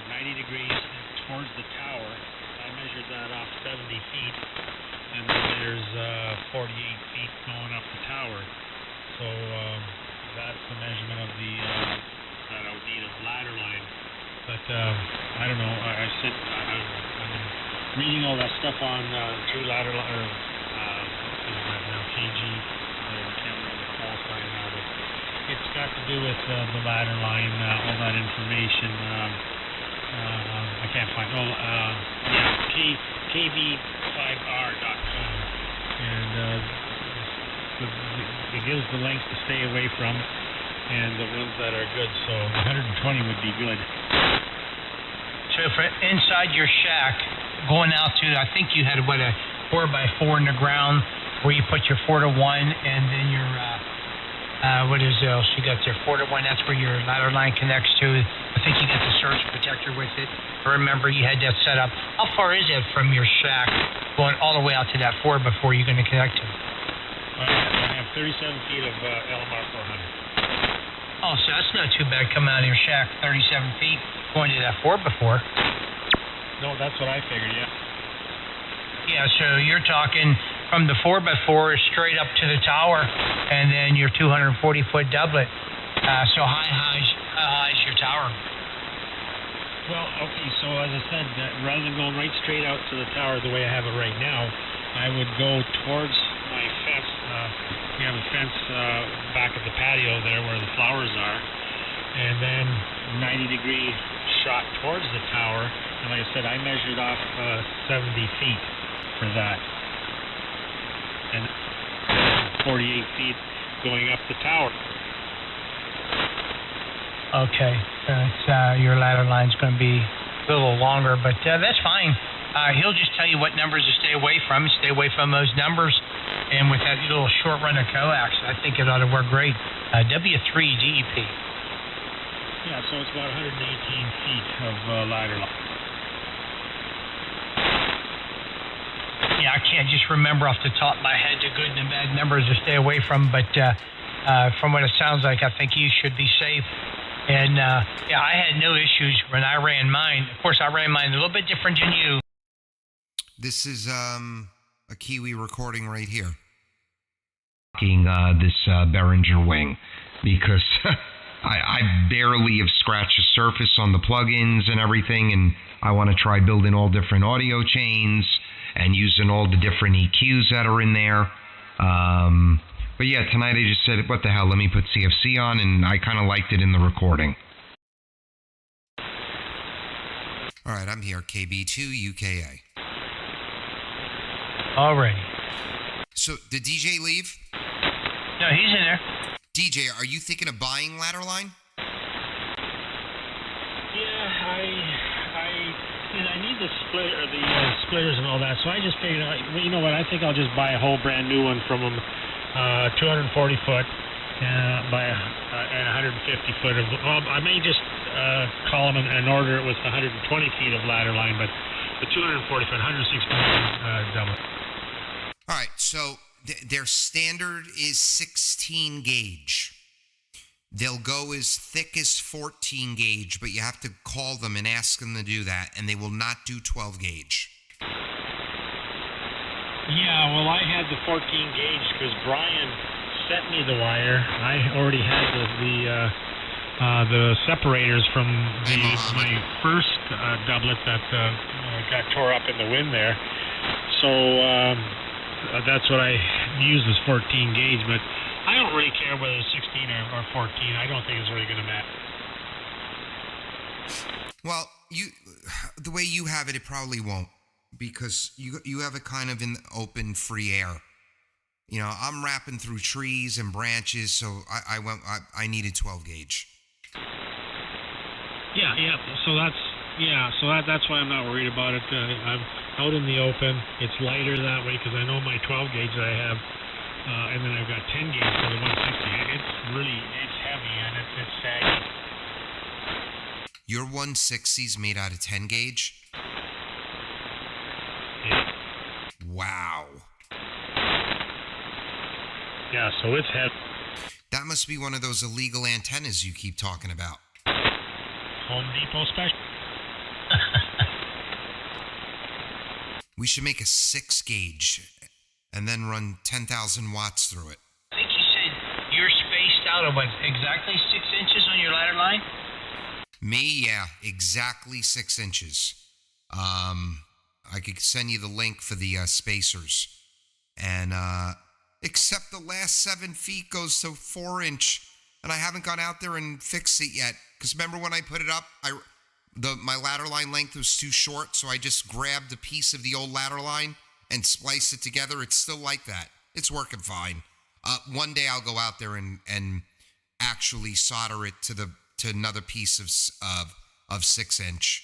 90 degrees towards the tower. I measured that off 70 feet, and then there's 48 feet going up the tower. So that's the measurement of the that I would need of ladder line. But I don't know. I'm reading all that stuff on True Ladder Line, or now KG. I can't remember the call sign now, but it's got to do with the ladder line, all that information. I can't find. kb5r.com, and it gives the lengths to stay away from, and the ones that are good. So 120 would be good. So for inside your shack, going out to, I think you had a 4x4 in the ground where you put your 4-to-1 and then your what is else you got there? 4-to-1. That's where your ladder line connects to. I think you got the surge protector with it. I remember you had that set up. How far is it from your shack going all the way out to that 4x4 you're going to connect to? I have 37 feet of LMR 400. Oh, so that's not too bad coming out of your shack, 37 feet, going to that 4x4. No, that's what I figured, yeah. Yeah, so you're talking from the 4x4 straight up to the tower, and then your 240-foot doublet. So how high is your tower? Well, okay, so as I said, rather than going right straight out to the tower the way I have it right now, I would go towards my fence. We have a fence back at the patio there where the flowers are, and then 90-degree shot towards the tower. And like I said, I measured off 70 feet for that, and 48 feet going up the tower. Okay, your ladder line's going to be a little longer, but that's fine. He'll just tell you what numbers to stay away from. Stay away from those numbers. And with that little short run of coax, I think it ought to work great. W3 DEP. Yeah, so it's about 118 feet of ladder line. Yeah, I can't just remember off the top of my head the good and the bad numbers to stay away from, but from what it sounds like, I think you should be safe. And yeah, I had no issues when I ran mine. Of course, I ran mine a little bit different than you. This is a Kiwi recording right here. This Behringer wing, because I barely have scratched the surface on the plugins and everything, and I want to try building all different audio chains and using all the different EQs that are in there. But yeah, tonight I just said, what the hell, let me put CFC on, and I kind of liked it in the recording. All right, I'm here, KB2 UKA. All right. So, did DJ leave? No, he's in there. DJ, are you thinking of buying ladder line? Yeah, I need the splitters and all that, so I just figured, you know what, I think I'll just buy a whole brand new one from them, 240 foot by and 150 foot of. Well, I may just call them and order it with 120 feet of ladder line, but the 240 foot, 160 double. All right, so their standard is 16 gauge. They'll go as thick as 14 gauge, but you have to call them and ask them to do that, and they will not do 12 gauge. Yeah, well, I had the 14 gauge because Brian sent me the wire. I already had the separators from my first doublet that got tore up in the wind there. So that's what I used, was 14 gauge, but I don't really care whether it's 16 or 14. I don't think it's really going to matter. Well, the way you have it, it probably won't, because you have it kind of in open, free air. You know, I'm wrapping through trees and branches, so I needed 12 gauge. Yeah. So that's why I'm not worried about it. I'm out in the open. It's lighter that way because I know my 12 gauge that I have. And then I've got 10 gauge for the 160. It's heavy and it's saggy. Your 160's made out of 10 gauge? Yeah. Wow. Yeah, so it's heavy. That must be one of those illegal antennas you keep talking about. Home Depot special. We should make a 6 gauge and then run 10,000 watts through it. I think you said you're spaced out of exactly 6 inches on your ladder line? Me, yeah, exactly 6 inches. I could send you the link for the spacers. And, except the last 7 feet goes to 4 inch, and I haven't gone out there and fixed it yet. Because remember when I put it up, my ladder line length was too short, so I just grabbed a piece of the old ladder line and spliced it together. It's still like that. It's working fine. One day I'll go out there and actually solder it to another piece of 6 inch,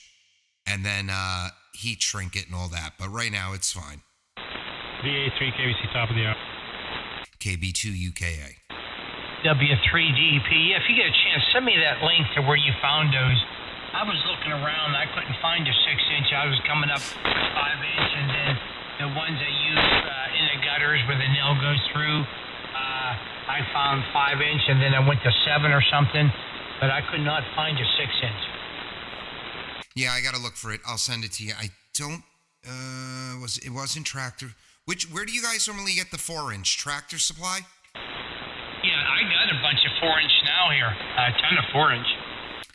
and then heat shrink it and all that. But right now it's fine. VA3 KBC, top of the hour. KB2 UKA. W3DP. Yeah, if you get a chance, send me that link to where you found those. I was looking around. I couldn't find a 6-inch. I was coming up with 5-inch, and then the ones I use in the gutters where the nail goes through, I found 5-inch, and then I went to 7 or something, but I could not find a 6-inch. Yeah, I got to look for it. I'll send it to you. I don't. It wasn't Tractor. Where do you guys normally get the 4-inch? Tractor Supply? Yeah, I got a bunch of 4-inch now here. A ton of 4-inch.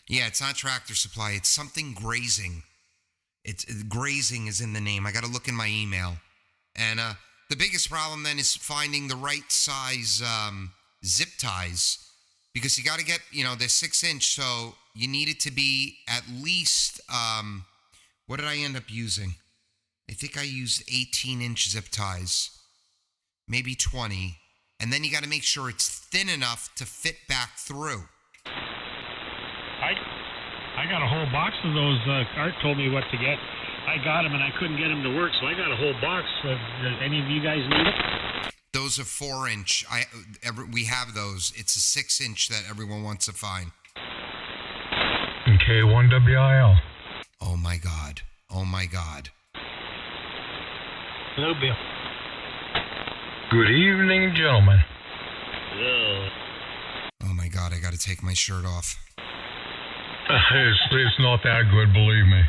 Yeah, it's not Tractor Supply. It's something Grazing. Grazing is in the name. I got to look in my email. And the biggest problem then is finding the right size zip ties, because you got to get, they're 6-inch, so you need it to be at least, what did I end up using? I think I used 18-inch zip ties, maybe 20, and then you got to make sure it's thin enough to fit back through. I got a whole box of those. Art told me what to get. I got them, and I couldn't get them to work, so I got a whole box. Does any of you guys need it? Those are 4-inch. We have those. It's a 6-inch that everyone wants to find. K1WIL. Oh, my God. Oh, my God. Hello, Bill. Good evening, gentlemen. Hello. Oh, my God. I got to take my shirt off. It's not that good, believe me.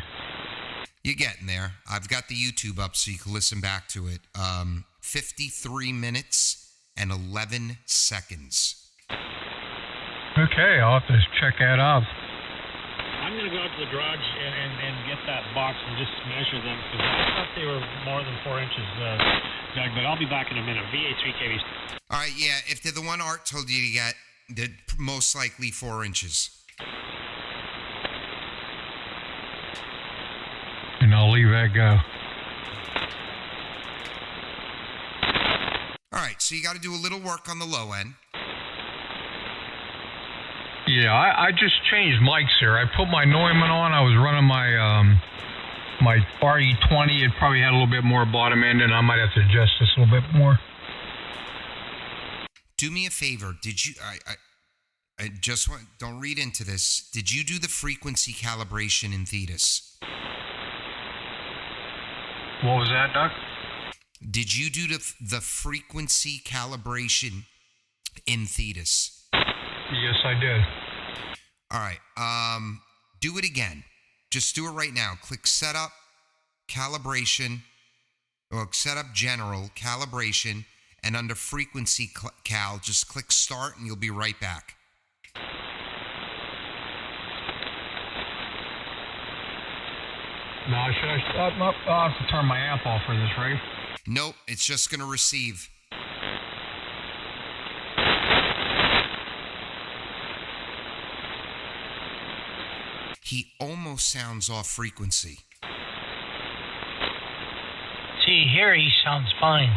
You're getting there. I've got the YouTube up so you can listen back to it. 53 minutes and 11 seconds. Okay, I'll have to check that out. I'm going to go out to the garage and get that box and just measure them, because I thought they were more than 4 inches, Doug, but I'll be back in a minute. VA3 KBC. All right, yeah, if they're the one Art told you to get, they're most likely 4 inches. And I'll leave that go. All right, so you got to do a little work on the low end. Yeah, I just changed mics here. I put my Neumann on. I was running my my RE20. It probably had a little bit more bottom end, and I might have to adjust this a little bit more. Do me a favor. Did you? I just want. Don't read into this. Did you do the frequency calibration in Thetis? What was that, Doc? Did you do the frequency calibration in Thetis? Yes, I did. All right. Do it again. Just do it right now. Click Setup, Calibration, or Setup General, Calibration, and under Frequency Cal, just click Start, and you'll be right back. Now, I'll have to turn my amp off for this, right? Nope, it's just going to receive. He almost sounds off frequency. See, here he sounds fine.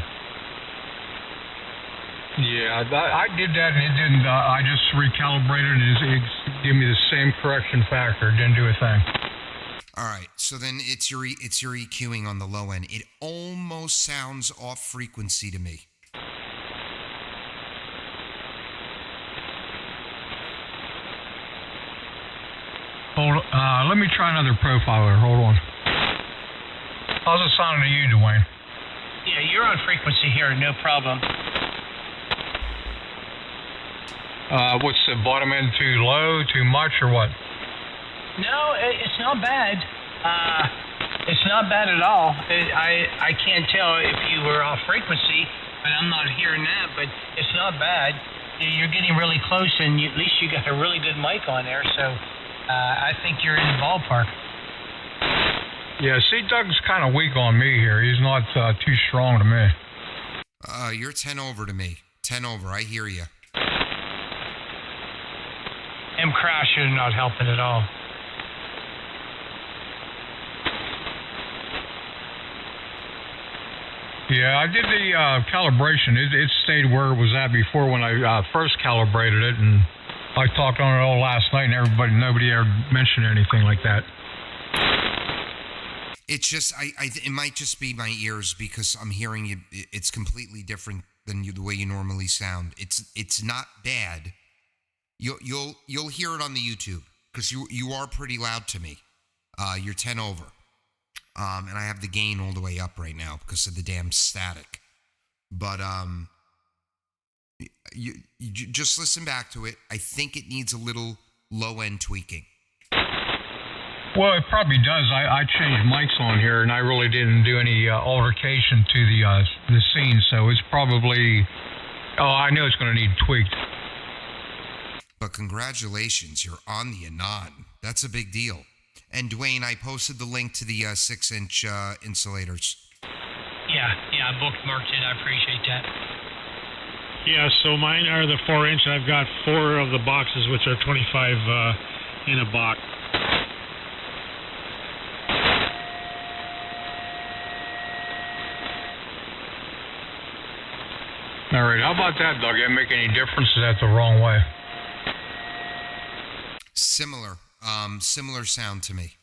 Yeah, I did that and it didn't. I just recalibrated and it gave me the same correction factor. It didn't do a thing. All right, so then it's your EQing on the low end. It almost sounds off frequency to me. Let me try another profiler. Hold on. How's it sounding to you, Dwayne? Yeah, you're on frequency here, no problem. What's the bottom end? Too low, too much, or what? No, it's not bad. It's not bad at all. I can't tell if you were off frequency, but I'm not hearing that, but it's not bad. You're getting really close, and at least you got a really good mic on there, so I think you're in the ballpark. Yeah, see, Doug's kind of weak on me here. He's not too strong to me. You're 10 over to me. 10 over, I hear you. M crashing, not helping at all. Yeah, I did the calibration. It stayed where it was at before when I first calibrated it, and I talked on it all last night, and nobody ever mentioned anything like that. It's just it might just be my ears because I'm hearing you. It's completely different than the way you normally sound. It's not bad. You'll hear it on the YouTube because you are pretty loud to me. You're 10 over, and I have the gain all the way up right now because of the damn static. But you just listen back to it. I think it needs a little low end tweaking. Well, it probably does. I changed mics on here, and I really didn't do any altercation to the scene, so it's probably. Oh, I know it's going to need tweaked. But congratulations, you're on the Anon. That's a big deal. And Dwayne, I posted the link to the 6-inch insulators. Yeah, I bookmarked it. I appreciate that. Yeah, so mine are the 4-inch. I've got 4 of the boxes, which are 25 in a box. All right, how about that, Doug? Didn't make any difference? Is that the wrong way? Similar sound to me.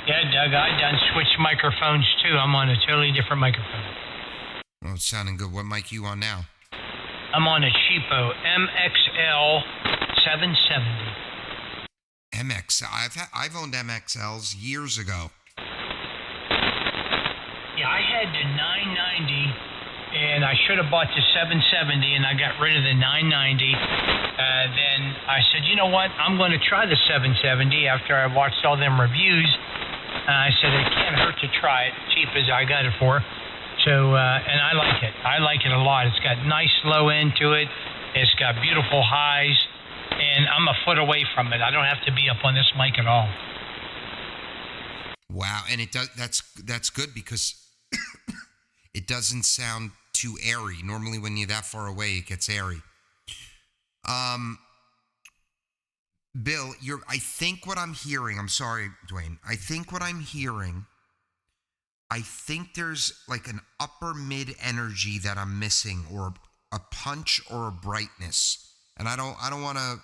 Yeah, Doug, I done switched microphones too. I'm on a totally different microphone. Oh, it's sounding good. What mic you on now? I'm on a cheapo MXL 770. I've owned MXLs years ago. Yeah, I had the 990, and I should have bought the 770, and I got rid of the 990. Then I said, you know what? I'm going to try the 770 after I watched all them reviews. I said it can't hurt to try it, cheap as I got it for. So, and I like it. I like it a lot. It's got nice low end to it. It's got beautiful highs, and I'm a foot away from it. I don't have to be up on this mic at all. Wow, and it does. That's good because it doesn't sound too airy. Normally, when you're that far away, it gets airy. Bill, I think what I'm hearing. I'm sorry, Dwayne. I think what I'm hearing. I think there's like an upper mid energy that I'm missing, or a punch or a brightness. And I don't want to,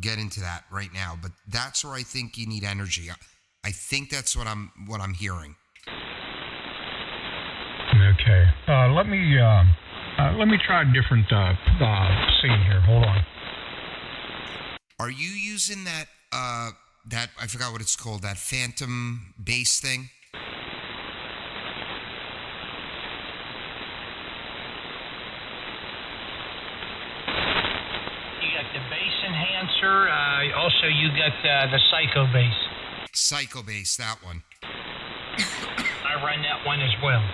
get into that right now, but that's where I think you need energy. I think that's what I'm hearing. Okay. Let me try a different scene here. Hold on. Are you using that I forgot what it's called, that phantom bass thing? The bass enhancer. Also, you got the Psycho bass. Psycho bass, that one. I run that one as well.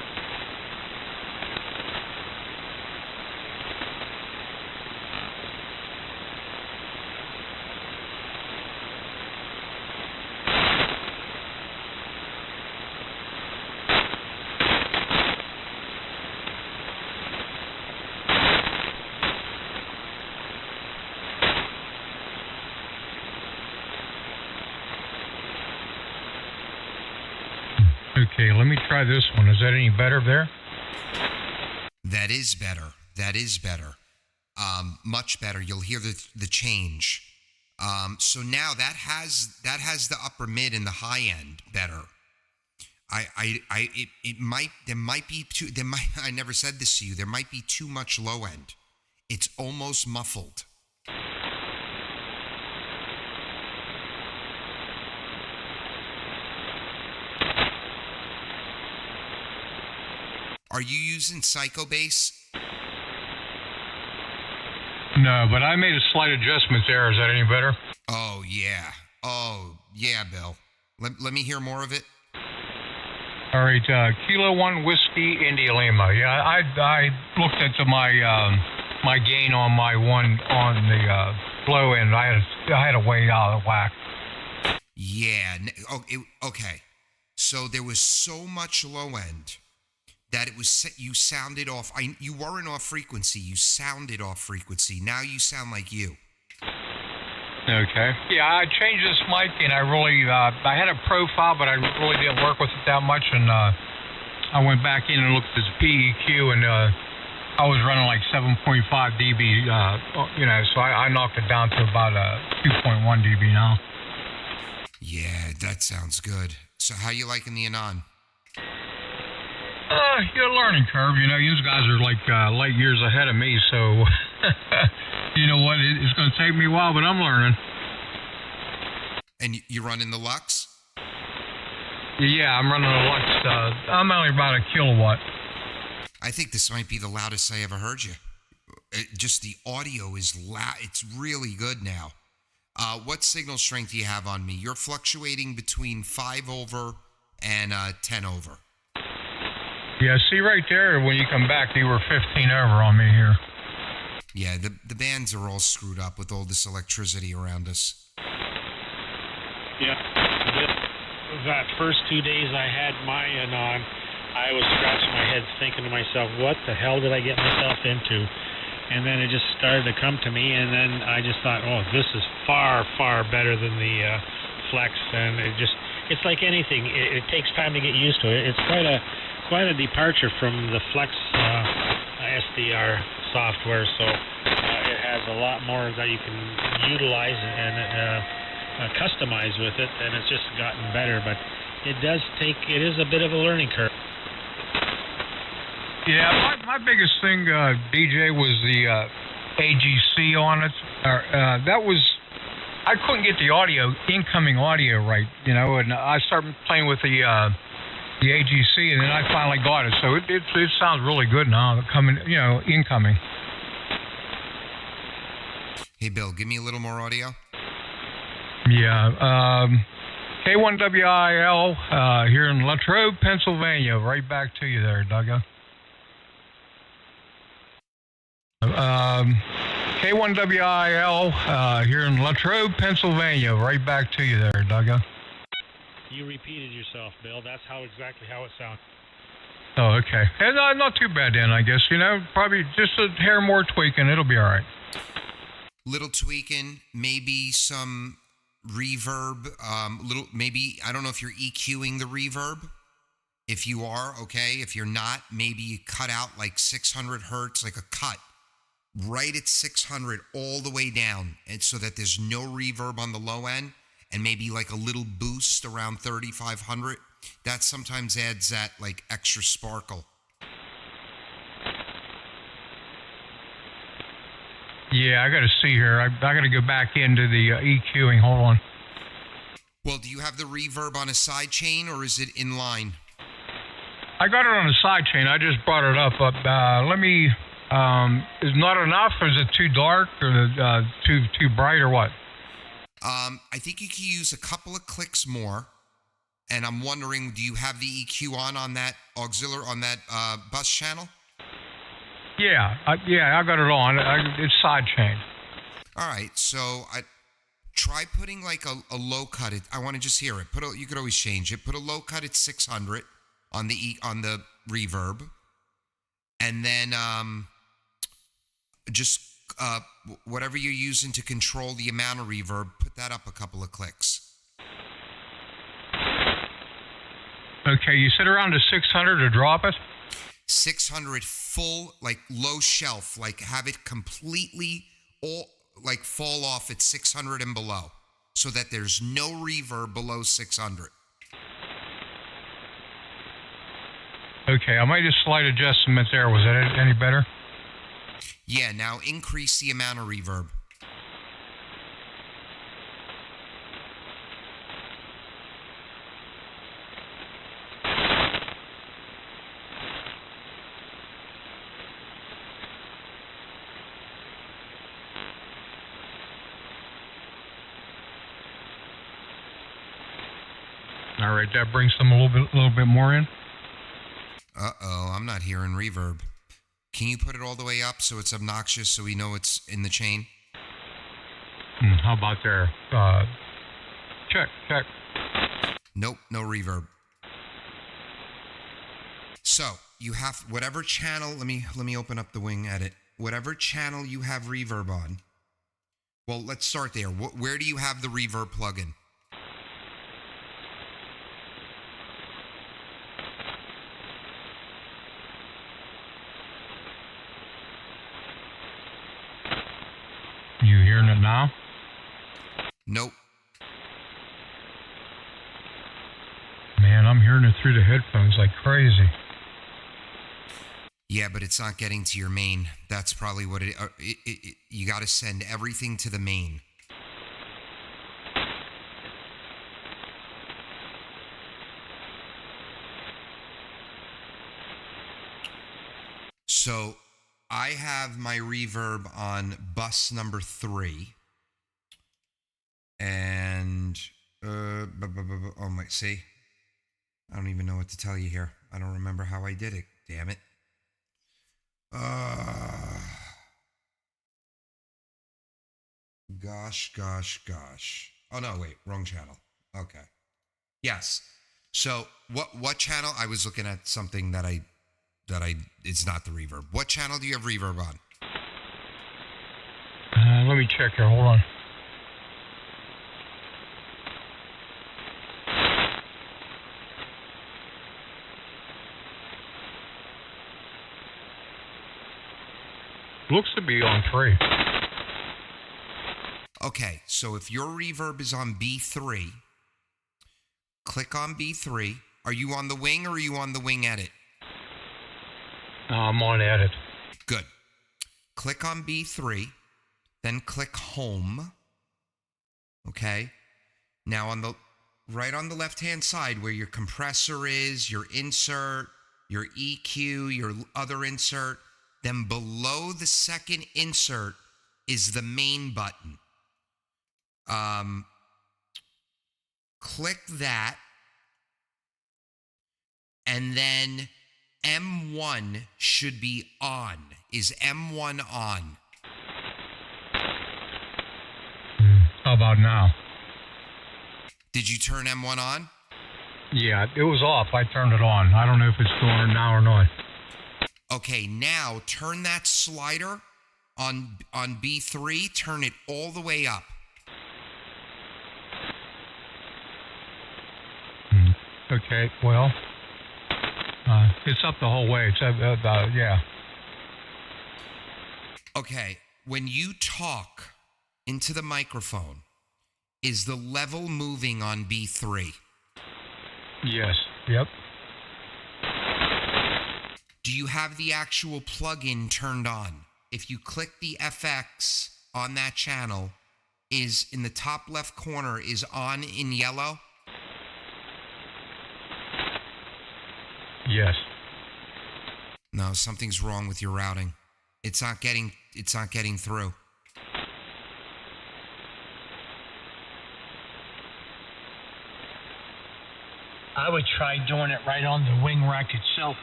Okay, let me try this one. Is that any better there? That is better. Much better. You'll hear the change. So now that has the upper mid and the high end better. I never said this to you. There might be too much low end. It's almost muffled. Are you using Psycho bass? No, but I made a slight adjustment there. Is that any better? Oh, yeah, Bill. Let me hear more of it. All right, Kilo 1 Whiskey India Lima. Yeah, I looked at my gain on my one on the low end. I had a way out of whack. Yeah. Okay. So there was so much low end that it was you sounded off. You weren't off frequency. You sounded off frequency. Now you sound like you. Okay. Yeah, I changed this mic, and I really I had a profile, but I really didn't work with it that much, and I went back in and looked at this PEQ, and I was running like 7.5 dB. So I knocked it down to about 2.1 dB now. Yeah, that sounds good. So how you liking the Anon? You're a learning curve. You guys are like light years ahead of me, so you know what? It's going to take me a while, but I'm learning. And you running the Lux? Yeah, I'm running a Lux. I'm only about a kilowatt. I think this might be the loudest I ever heard you. Just the audio is loud. It's really good now. What signal strength do you have on me? You're fluctuating between 5 over and 10 over. Yeah, see right there, when you come back, you were 15 over on me here. Yeah, the bands are all screwed up with all this electricity around us. Yeah. That first 2 days I had my Anon, I was scratching my head thinking to myself, what the hell did I get myself into? And then it just started to come to me, and then I just thought, oh, this is far, far better than the Flex. And it's like anything. It takes time to get used to it. It's quite a departure from the Flex SDR software, so it has a lot more that you can utilize and customize with it, and it's just gotten better. But it is a bit of a learning curve. Yeah, my biggest thing, DJ, was the AGC on it. I couldn't get the incoming audio right, and I started playing with the AGC, and then I finally got it. So it sounds really good now, incoming. Hey, Bill, give me a little more audio. Yeah, K1WIL here in Latrobe, Pennsylvania. Right back to you there, Doug. K1WIL here in Latrobe, Pennsylvania. Right back to you there, Doug. You repeated yourself, Bill. That's exactly how it sounds. Oh, okay. And not too bad then, I guess. Probably just a hair more tweaking. It'll be all right. Little tweaking, maybe some reverb, maybe, I don't know if you're EQing the reverb. If you are, okay. If you're not, maybe you cut out like 600 hertz, like a cut right at 600 all the way down, and so that there's no reverb on the low end, and maybe like a little boost around 3,500. That sometimes adds that like extra sparkle. Yeah, I got to see here. I got to go back into the EQing. Hold on. Well, do you have the reverb on a side chain, or is it in line? I got it on a side chain. I just brought it up. Let me. Is not enough, or is it too dark, or too bright, or what? I think you can use a couple of clicks more. And I'm wondering, do you have the EQ on that auxiliary, on that bus channel? Yeah, I got it on. It's side chain. All right, so try putting like a low cut. I want to just hear it. You could always change it. Put a low cut at 600 on the reverb, and then just whatever you're using to control the amount of reverb, put that up a couple of clicks. Okay, you said around to 600 to drop it? 600 full, like low shelf, like have it completely all like fall off at 600 and below, so that there's no reverb below 600. Okay, I made a slight adjustment there. Was that any better? Yeah, now increase the amount of reverb. All right, that brings them a little bit more in. Uh-oh, I'm not hearing reverb. Can you put it all the way up so it's obnoxious, so we know it's in the chain? How about there? Check. Nope, no reverb. So you have whatever channel. Let me open up the wing edit. Whatever channel you have reverb on. Well, let's start there. Where do you have the reverb plugin? now? Nope. Man, I'm hearing it through the headphones like crazy. Yeah, but it's not getting to your main. That's probably what it you got to send everything to the main. So I have my reverb on bus number 3. And, oh my, see? I don't even know what to tell you here. I don't remember how I did it. Damn it. Gosh. Oh no, wait, wrong channel. Okay. Yes. So what channel? I was looking at something that I it's not the reverb. What channel do you have reverb on? Let me check here. Hold on. Looks to be on 3. Okay, so if your reverb is on B3, click on B3. Are you on the wing or are you on the wing edit? I'm on edit. Good. Click on B3, then click home. Okay. Now right on the left-hand side where your compressor is, your insert, your EQ, your other insert, then below the second insert is the main button. Click that, and then M1 should be on. Is M1 on? How about now? Did you turn M1 on? Yeah, it was off. I turned it on. I don't know if it's going now or not. Okay, now turn that slider on B3, turn it all the way up. Okay, well, it's up the whole way. It's yeah. Okay, when you talk into the microphone, is the level moving on B3? Yes, yep. Do you have the actual plug-in turned on? If you click the FX on that channel, is in the top left corner is on in yellow? Yes. No, something's wrong with your routing. It's not getting through. I would try doing it right on the wing rack itself.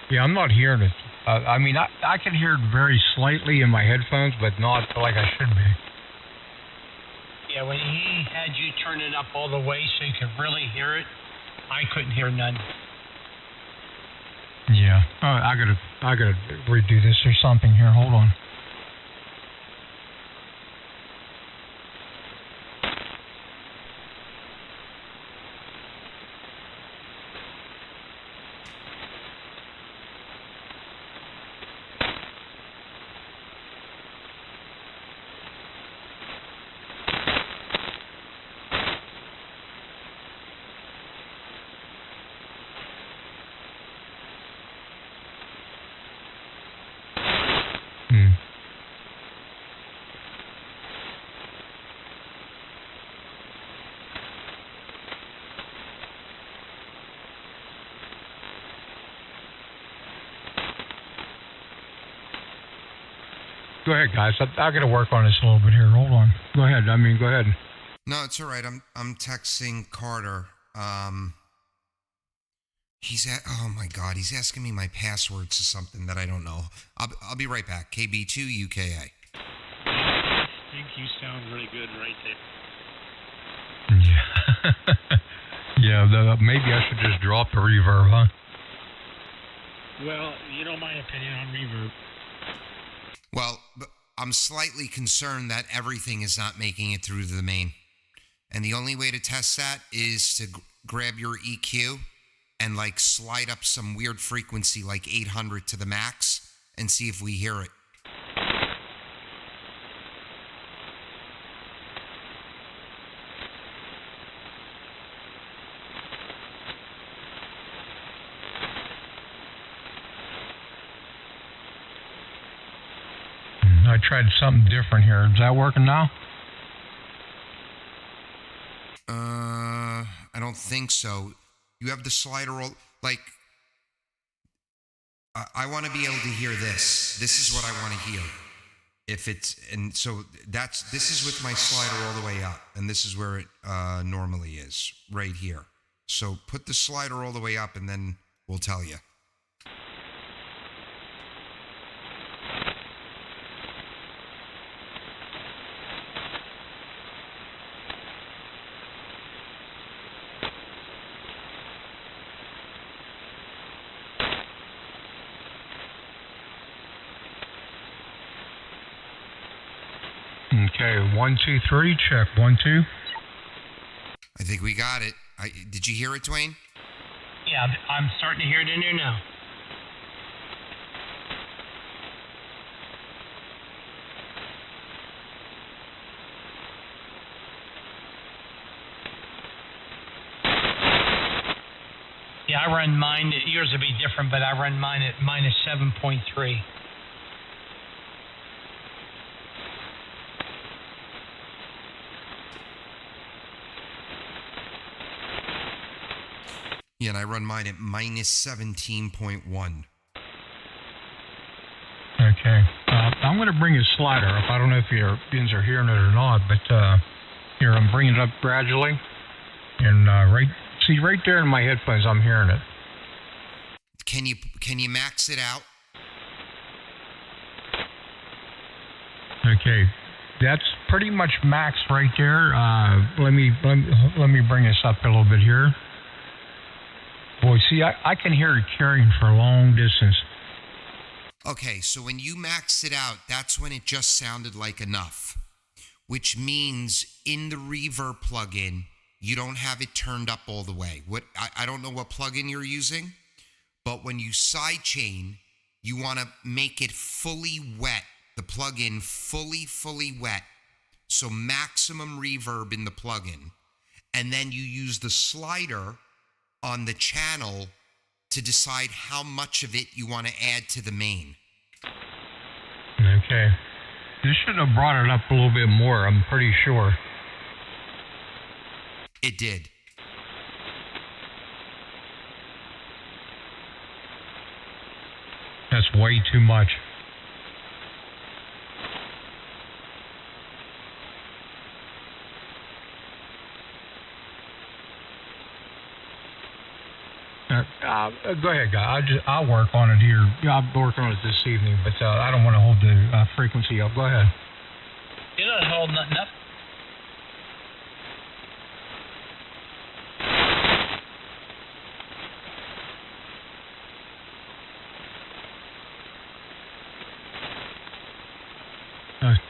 Yeah, I'm not hearing it. I mean, I can hear it very slightly in my headphones, but not like I should be. Yeah, when he had you turn it up all the way so you could really hear it, I couldn't hear none. Yeah, I gotta redo this or something here. Hold on. Go ahead, guys. I got to work on this a little bit here. Hold on. Go ahead. Go ahead. No, it's all right. I'm texting Carter. Oh my God, he's asking me my passwords to something that I don't know. I'll be right back. KB2 UKA. I think you sound really good right there. Yeah. Maybe I should just drop the reverb, huh? Well, you know my opinion on reverb. Well, I'm slightly concerned that everything is not making it through to the main. And the only way to test that is to grab your EQ and like slide up some weird frequency like 800 to the max and see if we hear it. I tried something different here. Is that working now? I don't think so. You have the slider all, like, I want to be able to hear this. This is what I want to hear. If it's, and so this is with my slider all the way up, and this is where it normally is, right here. So put the slider all the way up, and then we'll tell you. Okay, 1, 2, 3, check. 1, 2. I think we got it. Did you hear it, Dwayne? Yeah, I'm starting to hear it in there now. Yeah, I run mine. Yours will be different, but I run mine at minus 7.3. Yeah, and I run mine at minus 17.1. Okay. I'm going to bring a slider up. I don't know if your pins are hearing it or not, but here, I'm bringing it up gradually. And right there in my headphones, I'm hearing it. Can you max it out? Okay. That's pretty much maxed right there. Let me bring this up a little bit here. Boy, see, I can hear it carrying for a long distance. Okay, so when you max it out, that's when it just sounded like enough, which means in the reverb plugin, you don't have it turned up all the way. I don't know what plugin you're using, but when you sidechain, you want to make it fully wet, the plugin fully wet, so maximum reverb in the plugin, and then you use the slider on the channel to decide how much of it you want to add to the main. Okay. This should have brought it up a little bit more, I'm pretty sure. It did. That's way too much. Go ahead, guy. I'll work on it here. I'll work on it this evening, but I don't want to hold the frequency up. Go ahead. You're not holding nothing up.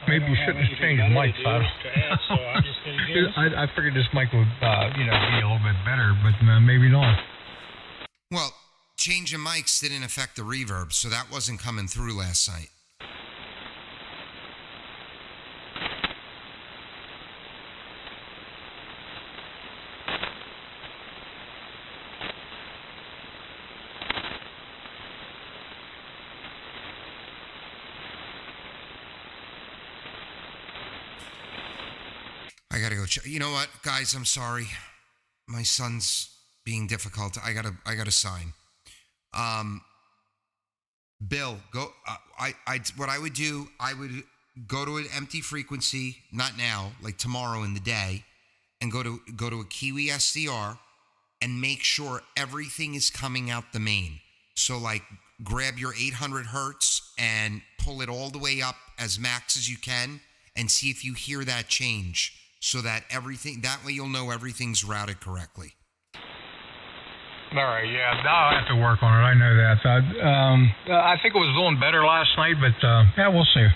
Maybe you shouldn't have changed mics. I figured this mic would, be a little bit better, but maybe not. Well, changing mics didn't affect the reverb, so that wasn't coming through last night. I gotta go check. You know what, guys? I'm sorry. My son's being difficult. I gotta sign. Bill, go. What I would do, I would go to an empty frequency, not now, like tomorrow in the day, and go to a Kiwi SDR and make sure everything is coming out the main. So like grab your 800 hertz and pull it all the way up as max as you can and see if you hear that change, so that that way you'll know everything's routed correctly. All right, yeah, I'll have to work on it. I know that. I think it was doing better last night, but yeah, we'll see.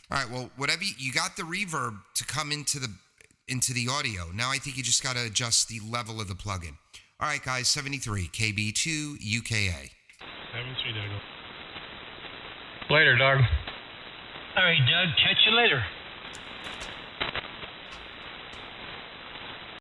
All right, well, whatever you got the reverb to come into the audio. Now I think you just got to adjust the level of the plugin. All right, guys, 73, KB2, UKA. 73, Doug. Later, Doug. All right, Doug. Catch you later.